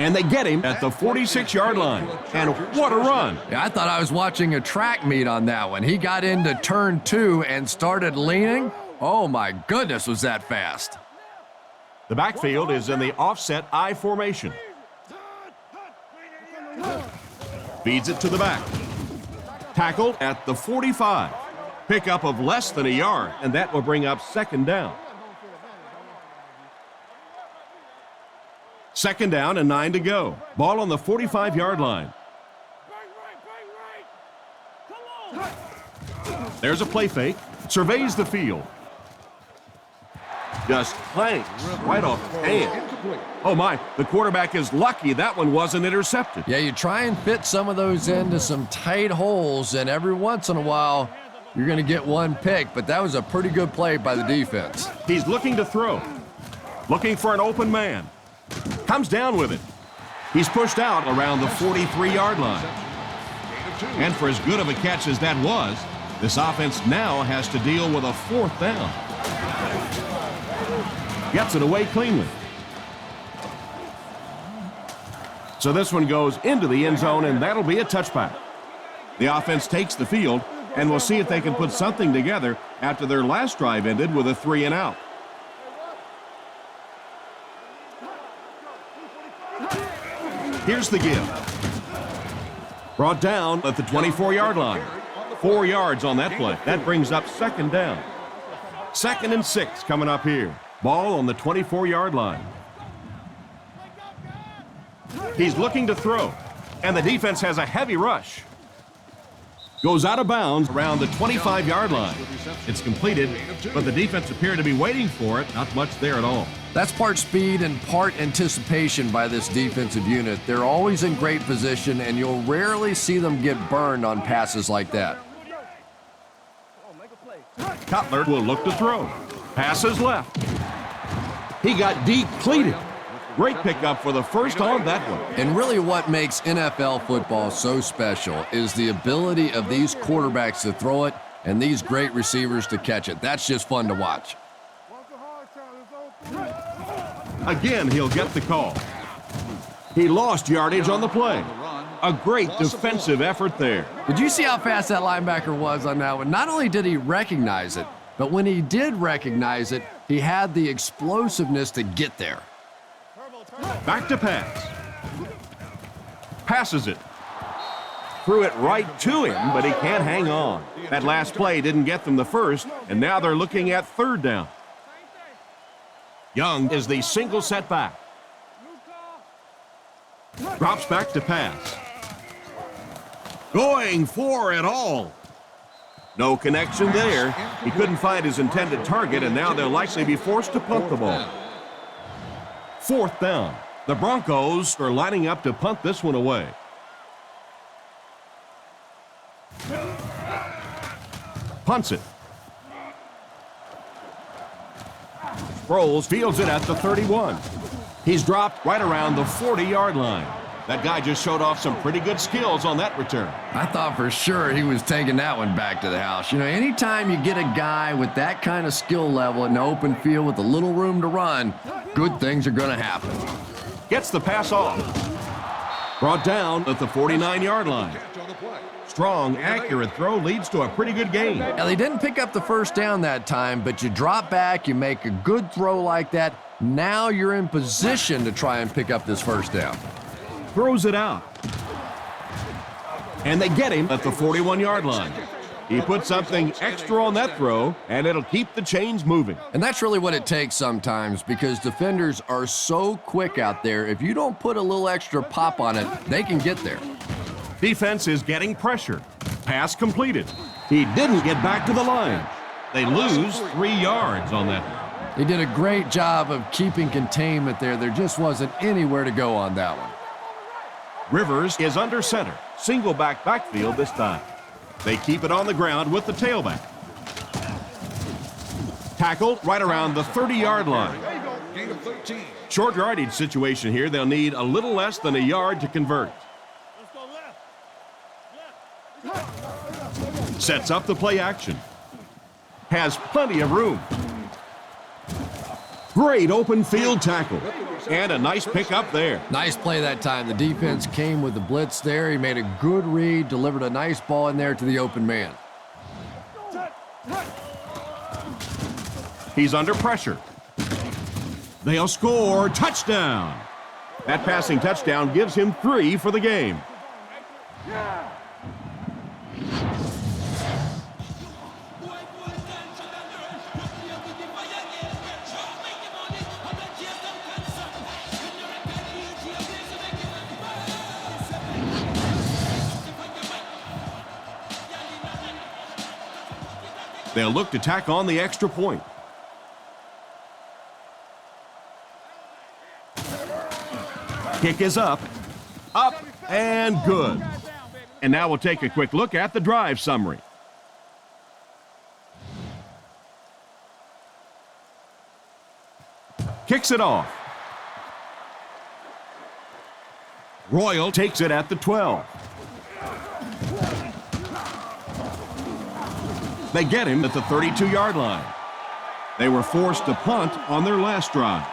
And they get him at the 46-yard line. And what a run. Yeah, I thought I was watching a track meet on that one. He got into turn 2 and started leaning. Oh my goodness, was that fast. The backfield is in the offset I formation. Feeds it to the back. Tackled at the 45. Pickup of less than a yard, and that will bring up 2nd down. 2nd down and 9 to go. Ball on the 45-yard line. There's a play fake. Surveys the field. Just clanked right off his hand. Oh, my. The quarterback is lucky that one wasn't intercepted. Yeah, you try and fit some of those into some tight holes, and every once in a while, you're going to get one pick, but that was a pretty good play by the defense. He's looking to throw. Looking for an open man. Comes down with it. He's pushed out around the 43-yard line. And for as good of a catch as that was, this offense now has to deal with a 4th down. Gets it away cleanly. So this one goes into the end zone, and that'll be a touchback. The offense takes the field, and we'll see if they can put something together after their last drive ended with a 3-and-out. Here's the give. Brought down at the 24-yard line. 4 yards on that play. That brings up 2nd down. 2nd and 6 coming up here. Ball on the 24-yard line. He's looking to throw, and the defense has a heavy rush. Goes out of bounds around the 25-yard line. It's completed, but the defense appeared to be waiting for it. Not much there at all. That's part speed and part anticipation by this defensive unit. They're always in great position, and you'll rarely see them get burned on passes like that. Cutler will look to throw. Passes left. He got depleted. Great pickup for the first on that one. And really what makes NFL football so special is the ability of these quarterbacks to throw it and these great receivers to catch it. That's just fun to watch. Again, he'll get the call. He lost yardage on the play. A great defensive effort there. Did you see how fast that linebacker was on that one? Not only did he recognize it, but when he did recognize it, he had the explosiveness to get there. Back to pass. Passes it. Threw it right to him, but he can't hang on. That last play didn't get them the first, and now they're looking at 3rd down. Young is the single setback. Drops back to pass. Going for it all. No connection there. He couldn't find his intended target, and now they'll likely be forced to punt the ball. 4th down. The Broncos are lining up to punt this one away. Punts it. Sproles fields it at the 31. He's dropped right around the 40-yard line. That guy just showed off some pretty good skills on that return. I thought for sure he was taking that one back to the house. You know, anytime you get a guy with that kind of skill level in the open field with a little room to run, good things are going to happen. Gets the pass off. Brought down at the 49-yard line. Strong, accurate throw leads to a pretty good gain. Now, they didn't pick up the first down that time, but you drop back, you make a good throw like that. Now you're in position to try and pick up this first down. Throws it out. And they get him at the 41-yard line. He put something extra on that throw, and it'll keep the chains moving. And that's really what it takes sometimes, because defenders are so quick out there. If you don't put a little extra pop on it, they can get there. Defense is getting pressure. Pass completed. He didn't get back to the line. They lose 3 yards on that. They did a great job of keeping containment there. There just wasn't anywhere to go on that one. Rivers is under center. Single backfield this time. They keep it on the ground with the tailback. Tackled right around the 30-yard line. Short yardage situation here. They'll need a little less than a yard to convert. Sets up the play action. Has plenty of room. Great open field tackle. And a nice pickup there. Nice play that time. The defense came with the blitz there. He made a good read, delivered a nice ball in there to the open man. He's under pressure. They'll score. Touchdown. That passing touchdown gives him 3 for the game. They'll look to tack on the extra point. Kick is up, and good. And now we'll take a quick look at the drive summary. Kicks it off. Royal takes it at the 12. They get him at the 32-yard line. They were forced to punt on their last drive.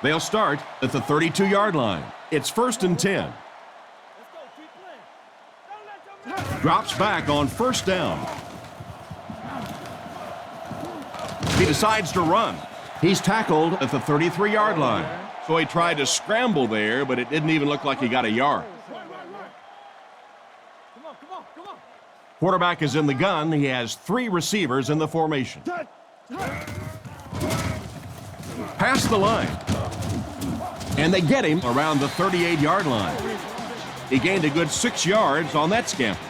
They'll start at the 32-yard line. It's 1st and 10. Drops back on 1st down. He decides to run. He's tackled at the 33-yard line. So he tried to scramble there, but it didn't even look like he got a yard. Quarterback is in the gun. He has 3 receivers in the formation. Past the line. And they get him around the 38-yard line. He gained a good 6 yards on that scamper.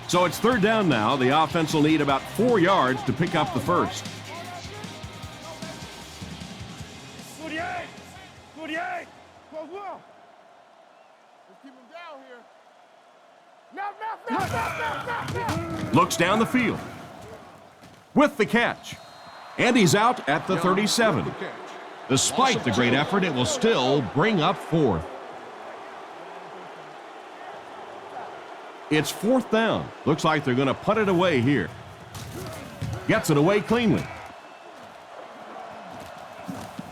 So it's 3rd down now. The offense will need about 4 yards to pick up the first. 48! 48! Close well. Let's keep him down here. Now. Looks down the field. With the catch. And he's out at the 37. Despite the great effort, it will still bring up 4th. It's 4th down. Looks like they're going to put it away here. Gets it away cleanly.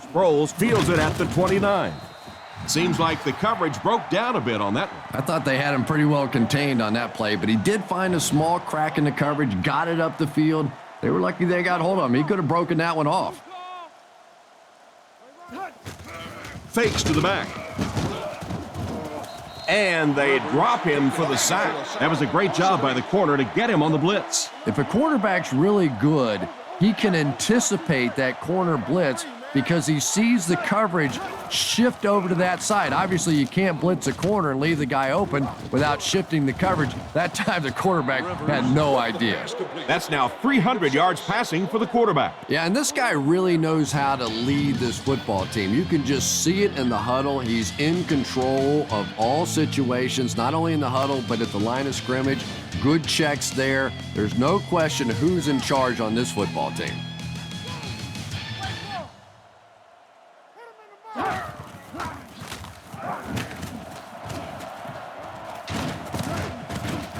Sproles fields it at the 29. Seems like the coverage broke down a bit on that one. I thought they had him pretty well contained on that play, but he did find a small crack in the coverage, got it up the field. They were lucky they got hold of him. He could have broken that one off. Fakes to the back. And they drop him for the sack. That was a great job by the corner to get him on the blitz. If a quarterback's really good, he can anticipate that corner blitz because he sees the coverage shift over to that side. Obviously, you can't blitz a corner and leave the guy open without shifting the coverage. That time, the quarterback had no idea. That's now 300 yards passing for the quarterback. Yeah, and this guy really knows how to lead this football team. You can just see it in the huddle. He's in control of all situations, not only in the huddle, but at the line of scrimmage. Good checks there. There's no question who's in charge on this football team.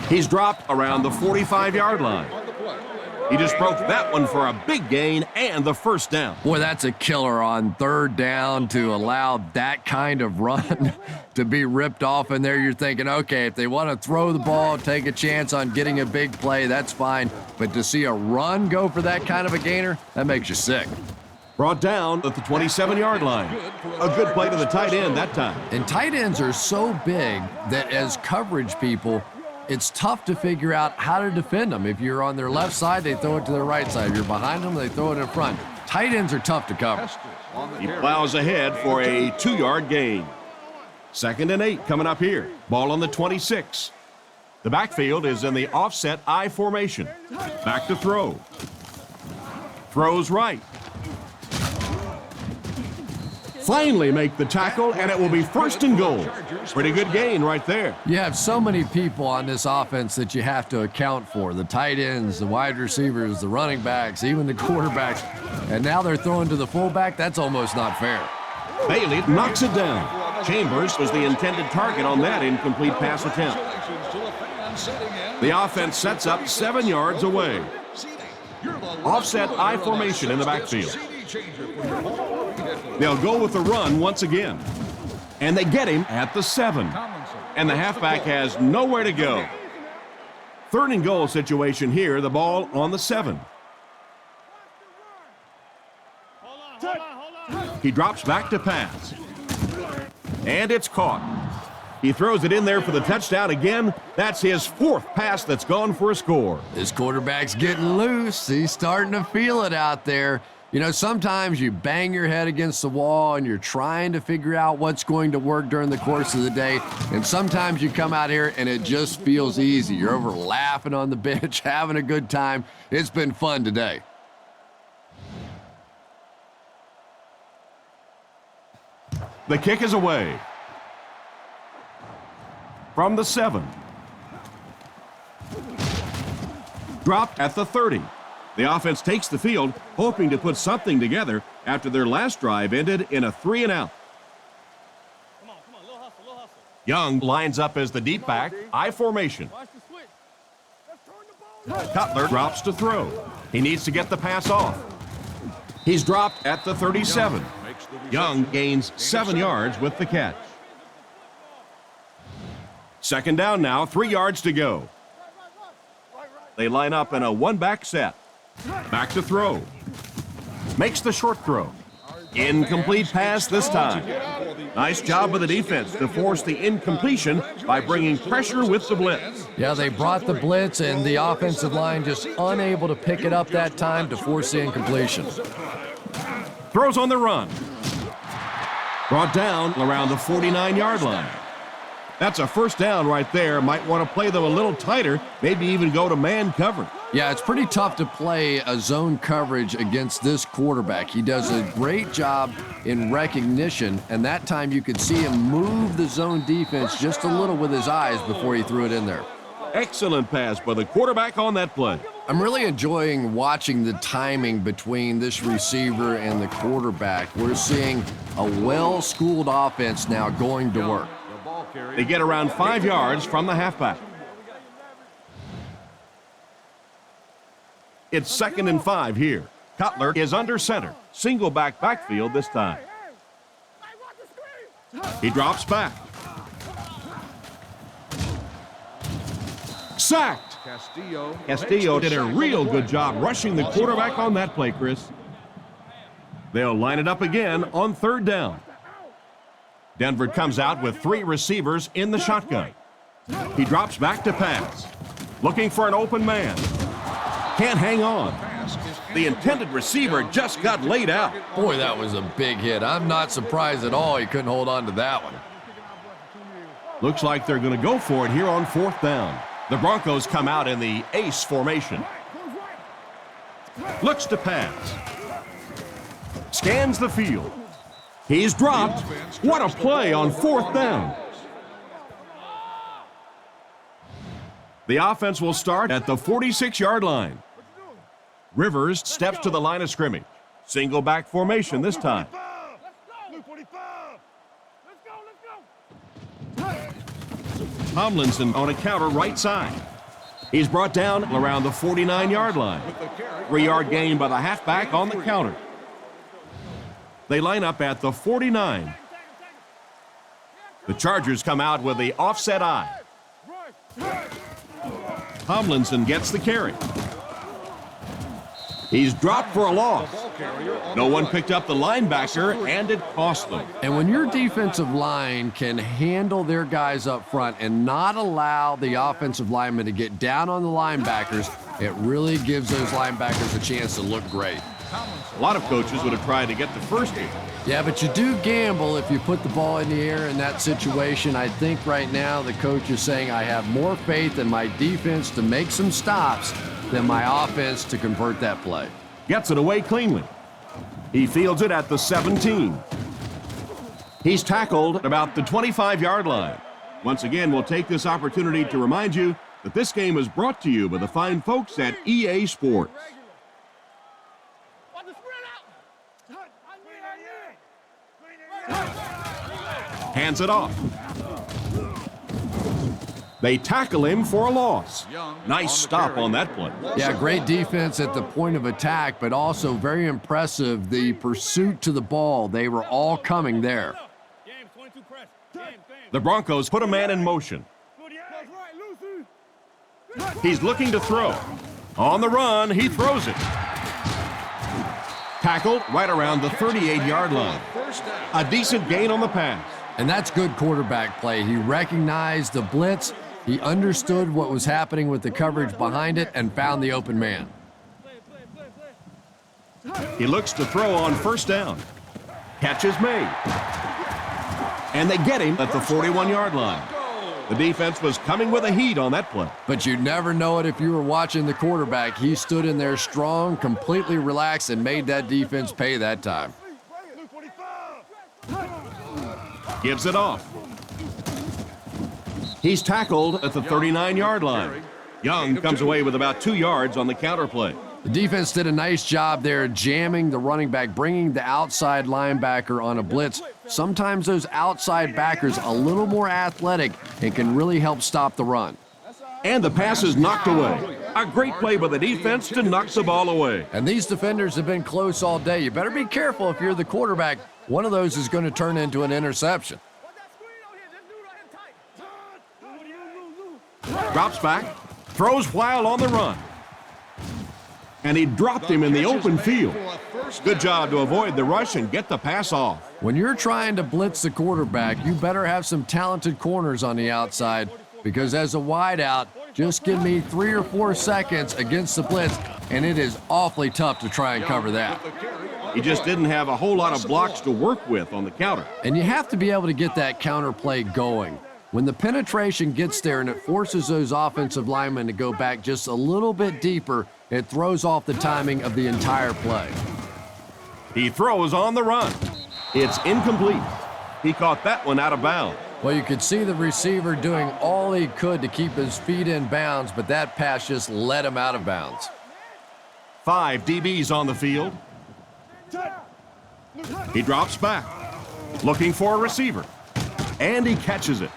He's dropped around the 45-yard line. He just broke that one for a big gain and the 1st down. Boy, that's a killer on 3rd down to allow that kind of run to be ripped off in there. You're thinking, okay, if they want to throw the ball, take a chance on getting a big play, that's fine. But to see a run go for that kind of a gainer, that makes you sick. Brought down at the 27-yard line. A good play to the tight end that time. And tight ends are so big that as coverage people, it's tough to figure out how to defend them. If you're on their left side, they throw it to their right side. If you're behind them, they throw it in front. Tight ends are tough to cover. He plows ahead for a 2-yard gain. 2nd and 8 coming up here. Ball on the 26. The backfield is in the offset I formation. Back to throw. Throws right. Finally make the tackle, and it will be 1st and goal. Pretty good gain right there. You have so many people on this offense that you have to account for. The tight ends, the wide receivers, the running backs, even the quarterbacks. And now they're throwing to the fullback. That's almost not fair. Bailey knocks it down. Chambers was the intended target on that incomplete pass attempt. The offense sets up 7 yards away. Offset I formation in the backfield. They'll go with the run once again. And they get him at the 7. And the halfback has nowhere to go. 3rd and goal situation here, the ball on the 7. He drops back to pass. And it's caught. He throws it in there for the touchdown again. That's his 4th pass that's gone for a score. This quarterback's getting loose. He's starting to feel it out there. You know, sometimes you bang your head against the wall and you're trying to figure out what's going to work during the course of the day. And sometimes you come out here and it just feels easy. You're over laughing on the bench, having a good time. It's been fun today. The kick is away. From the 7. Dropped at the 30. The offense takes the field, hoping to put something together after their last drive ended in a 3-and-out. Come on, little hustle, little hustle. Young lines up as the deep back, I formation. Watch the switch. Let's turn the ball. Cutler drops to throw. He needs to get the pass off. He's dropped at the 37. Young gains 7 yards with the catch. Second down now, 3 yards to go. They line up in a one-back set. Back to throw. Makes the short throw. Incomplete pass this time. Nice job by the defense to force the incompletion by bringing pressure with the blitz. Yeah, they brought the blitz, and the offensive line just unable to pick it up that time to force the incompletion. Throws on the run. Brought down around the 49-yard line. That's a first down right there. Might want to play them a little tighter, maybe even go to man coverage. Yeah, it's pretty tough to play a zone coverage against this quarterback. He does a great job in recognition, and that time you could see him move the zone defense just a little with his eyes before he threw it in there. Excellent pass by the quarterback on that play. I'm really enjoying watching the timing between this receiver and the quarterback. We're seeing a well-schooled offense now going to work. They get around 5 yards from the halfback. It's 2nd and 5 here. Cutler is under center. Single backfield this time. He drops back. Sacked. Castillo did a real good job rushing the quarterback on that play, Chris. They'll line it up again on 3rd down. Denver comes out with 3 receivers in the shotgun. He drops back to pass. Looking for an open man. Can't hang on. The intended receiver just got laid out. Boy, that was a big hit. I'm not surprised at all he couldn't hold on to that one. Looks like they're going to go for it here on 4th down. The Broncos come out in the ace formation. Looks to pass. Scans the field. He's dropped. What a play on 4th down. The offense will start at the 46-yard line. Rivers steps to the line of scrimmage. Single back formation this time. Tomlinson on a counter right side. He's brought down around the 49-yard line. 3-yard gain by the halfback on the counter. They line up at the 49. The Chargers come out with the offset eye. Tomlinson gets the carry. He's dropped for a loss. No one picked up the linebacker, and it cost them. And when your defensive line can handle their guys up front and not allow the offensive linemen to get down on the linebackers, it really gives those linebackers a chance to look great. A lot of coaches would have tried to get the first hit. Yeah, but you do gamble if you put the ball in the air in that situation. I think right now the coach is saying I have more faith in my defense to make some stops than my offense to convert that play. Gets it away cleanly. He fields it at the 17. He's tackled at about the 25-yard line. Once again, we'll take this opportunity to remind you that this game is brought to you by the fine folks at EA Sports. Hands it off. They tackle him for a loss. Nice stop on that play. Yeah, great defense at the point of attack, but also very impressive the pursuit to the ball. They were all coming there. The Broncos put a man in motion. He's looking to throw. On the run, he throws it. Tackled right around the 38-yard line. A decent gain on the pass. And that's good quarterback play. He recognized the blitz, he understood what was happening with the coverage behind it, and found the open man. He looks to throw on 1st down. Catch is made. And they get him at the 41-yard line. The defense was coming with a heat on that play. But you'd never know it if you were watching the quarterback. He stood in there strong, completely relaxed, and made that defense pay that time. Gives it off. He's tackled at the 39-yard line. Young comes away with about 2 yards on the counter play. The defense did a nice job there jamming the running back, bringing the outside linebacker on a blitz. Sometimes those outside backers a little more athletic and can really help stop the run. And the pass is knocked away. A great play by the defense to knock the ball away. And these defenders have been close all day. You better be careful if you're the quarterback. One of those is going to turn into an interception. Drops back, throws while on the run. And he dropped him in the open field. Good job to avoid the rush and get the pass off. When you're trying to blitz the quarterback, you better have some talented corners on the outside, because as a wideout, just give me 3 or 4 seconds against the blitz, and it is awfully tough to try and cover that. He just didn't have a whole lot of blocks to work with on the counter. And you have to be able to get that counter play going. When the penetration gets there and it forces those offensive linemen to go back just a little bit deeper, it throws off the timing of the entire play. He throws on the run. It's incomplete. He caught that one out of bounds. Well, you could see the receiver doing all he could to keep his feet in bounds, but that pass just let him out of bounds. 5 DBs on the field. He drops back, looking for a receiver, and he catches it.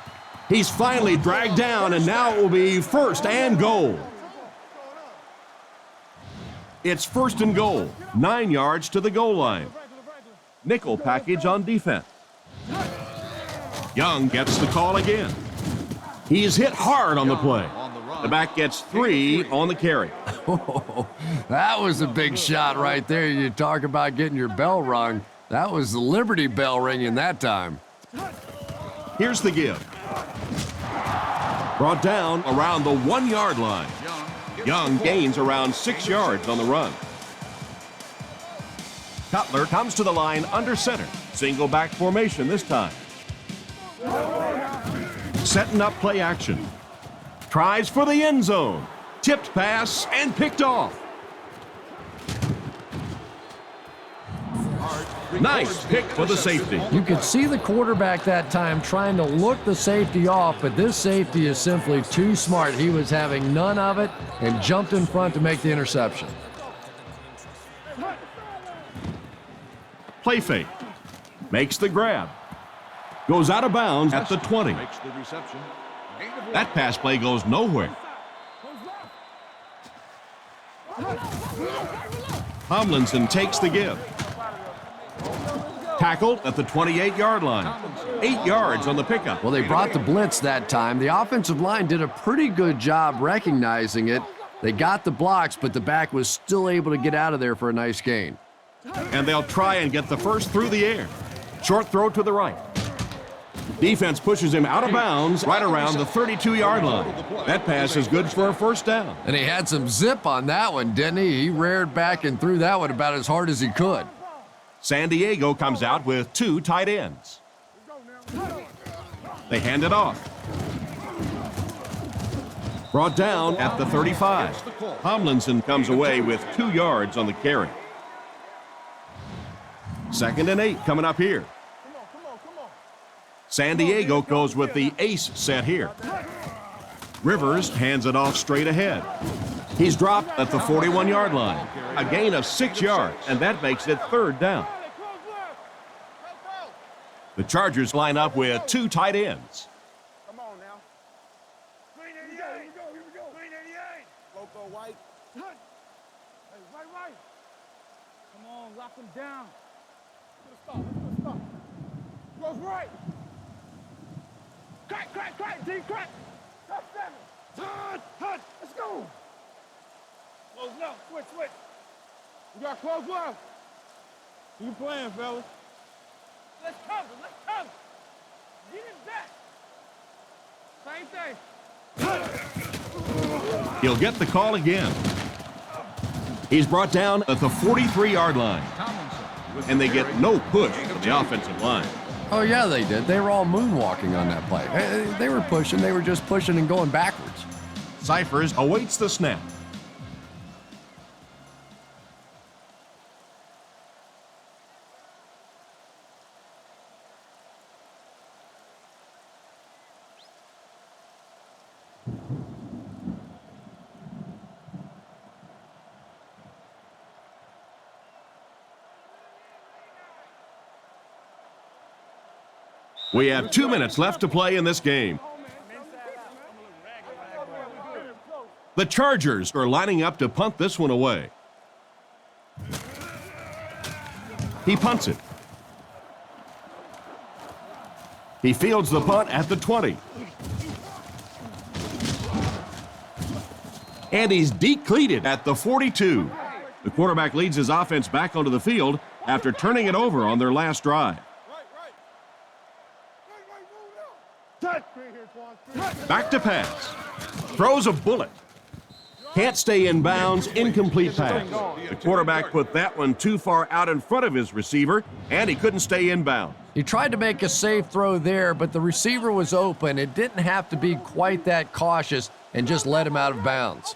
He's finally dragged down, and now it will be 1st and goal. It's 1st and goal, 9 yards to the goal line. Nickel package on defense. Young gets the call again. He's hit hard on the play. The back gets 3 on the carry. Oh, that was a big shot right there. You talk about getting your bell rung. That was the Liberty Bell ringing that time. Here's the give. Brought down around the 1-yard line. Young gains around 6 yards on the run. Cutler comes to the line under center. Single back formation this time. Setting up play action. Tries for the end zone. Tipped pass and picked off. Nice pick for the safety. You could see the quarterback that time trying to look the safety off, but this safety is simply too smart. He was having none of it and jumped in front to make the interception. Play fake. Makes the grab. Goes out of bounds at the 20. That pass play goes nowhere. Tomlinson takes the give. Tackled at the 28-yard line. 8 yards on the pickup. Well, they brought the blitz that time. The offensive line did a pretty good job recognizing it. They got the blocks, but the back was still able to get out of there for a nice gain. And they'll try and get the first through the air. Short throw to the right. Defense pushes him out of bounds right around the 32-yard line. That pass is good for a 1st down. And he had some zip on that one, didn't he? He reared back and threw that one about as hard as he could. San Diego comes out with 2 tight ends. They hand it off. Brought down at the 35. Tomlinson comes away with 2 yards on the carry. 2nd and 8 coming up here. San Diego goes with the ace set here. Rivers hands it off straight ahead. He's dropped at the 41-yard line. A gain of 6 yards, and that makes it 3rd down. The Chargers line up with 2 tight ends. Come on now. Green 88. Here we go. Green 88. Loco White. Hey, right. Come on, lock him down. Let's stop. Goes right. Crack, deep crack. Top 7. Hut. Let's go. Close left, switch. We got close left. You playing, fellas. Let's cover. Get it back. Same thing. He'll get the call again. He's brought down at the 43-yard line. And they get no push from the offensive line. Oh, yeah, they did. They were all moonwalking on that play. They were pushing. They were just pushing and going backwards. Cyphers awaits the snap. We have 2 minutes left to play in this game. The Chargers are lining up to punt this one away. He punts it. He fields the punt at the 20. And he's decleated at the 42. The quarterback leads his offense back onto the field after turning it over on their last drive. Back to pass. Throws a bullet. Can't stay in bounds, incomplete pass. The quarterback put that one too far out in front of his receiver, and he couldn't stay in bounds. He tried to make a safe throw there, but the receiver was open. It didn't have to be quite that cautious and just let him out of bounds.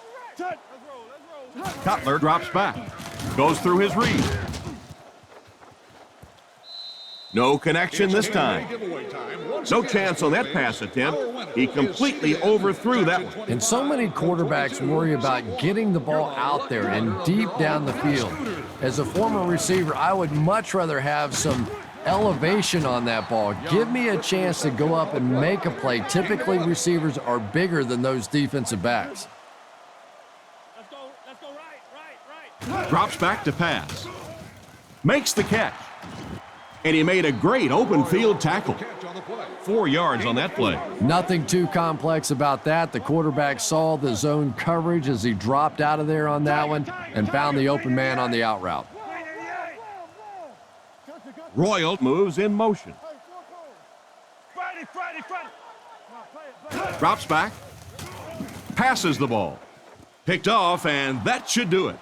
Cutler drops back. Goes through his read. No connection this time. No chance on that pass attempt. He completely overthrew that one. And so many quarterbacks worry about getting the ball out there and deep down the field. As a former receiver, I would much rather have some elevation on that ball. Give me a chance to go up and make a play. Typically, receivers are bigger than those defensive backs. Let's go right. Drops back to pass. Makes the catch. And he made a great open field tackle. 4 yards on that play. Nothing too complex about that. The quarterback saw the zone coverage as he dropped out of there on that one and found the open man on the out route. Royal moves in motion. Drops back. Passes the ball. Picked off, and that should do it.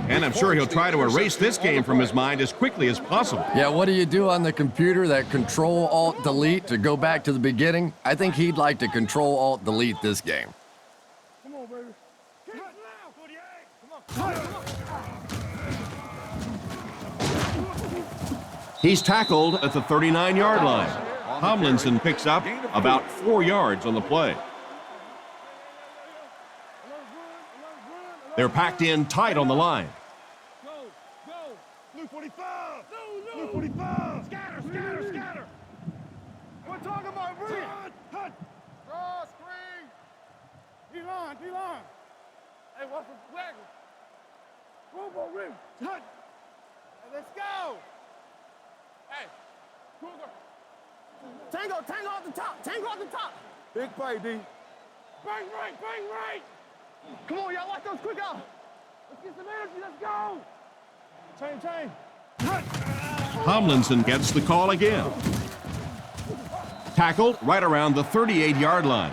And I'm sure he'll try to erase this game from his mind as quickly as possible. Yeah, what do you do on the computer? That Control-Alt-Delete to go back to the beginning? I think he'd like to Control-Alt-Delete this game. Come on, baby. Come on. He's tackled at the 39-yard line. Tomlinson picks up about 4 yards on the play. They're packed in tight on the line. Go. Blue 45. Blue 45. Scatter. We're talking about read. Hut. Draw, screen. D-line. Hey, what's the flag? Robo ring. Hut. Hey, let's go. Hey. Tango off the top. Big play, D. Bang right. Come on, y'all, watch those quick out. Let's get some energy, let's go. Chain. Tomlinson gets the call again. Tackled right around the 38-yard line.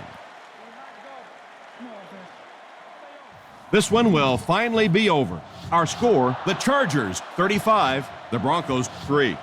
This one will finally be over. Our score, the Chargers 35, the Broncos 3.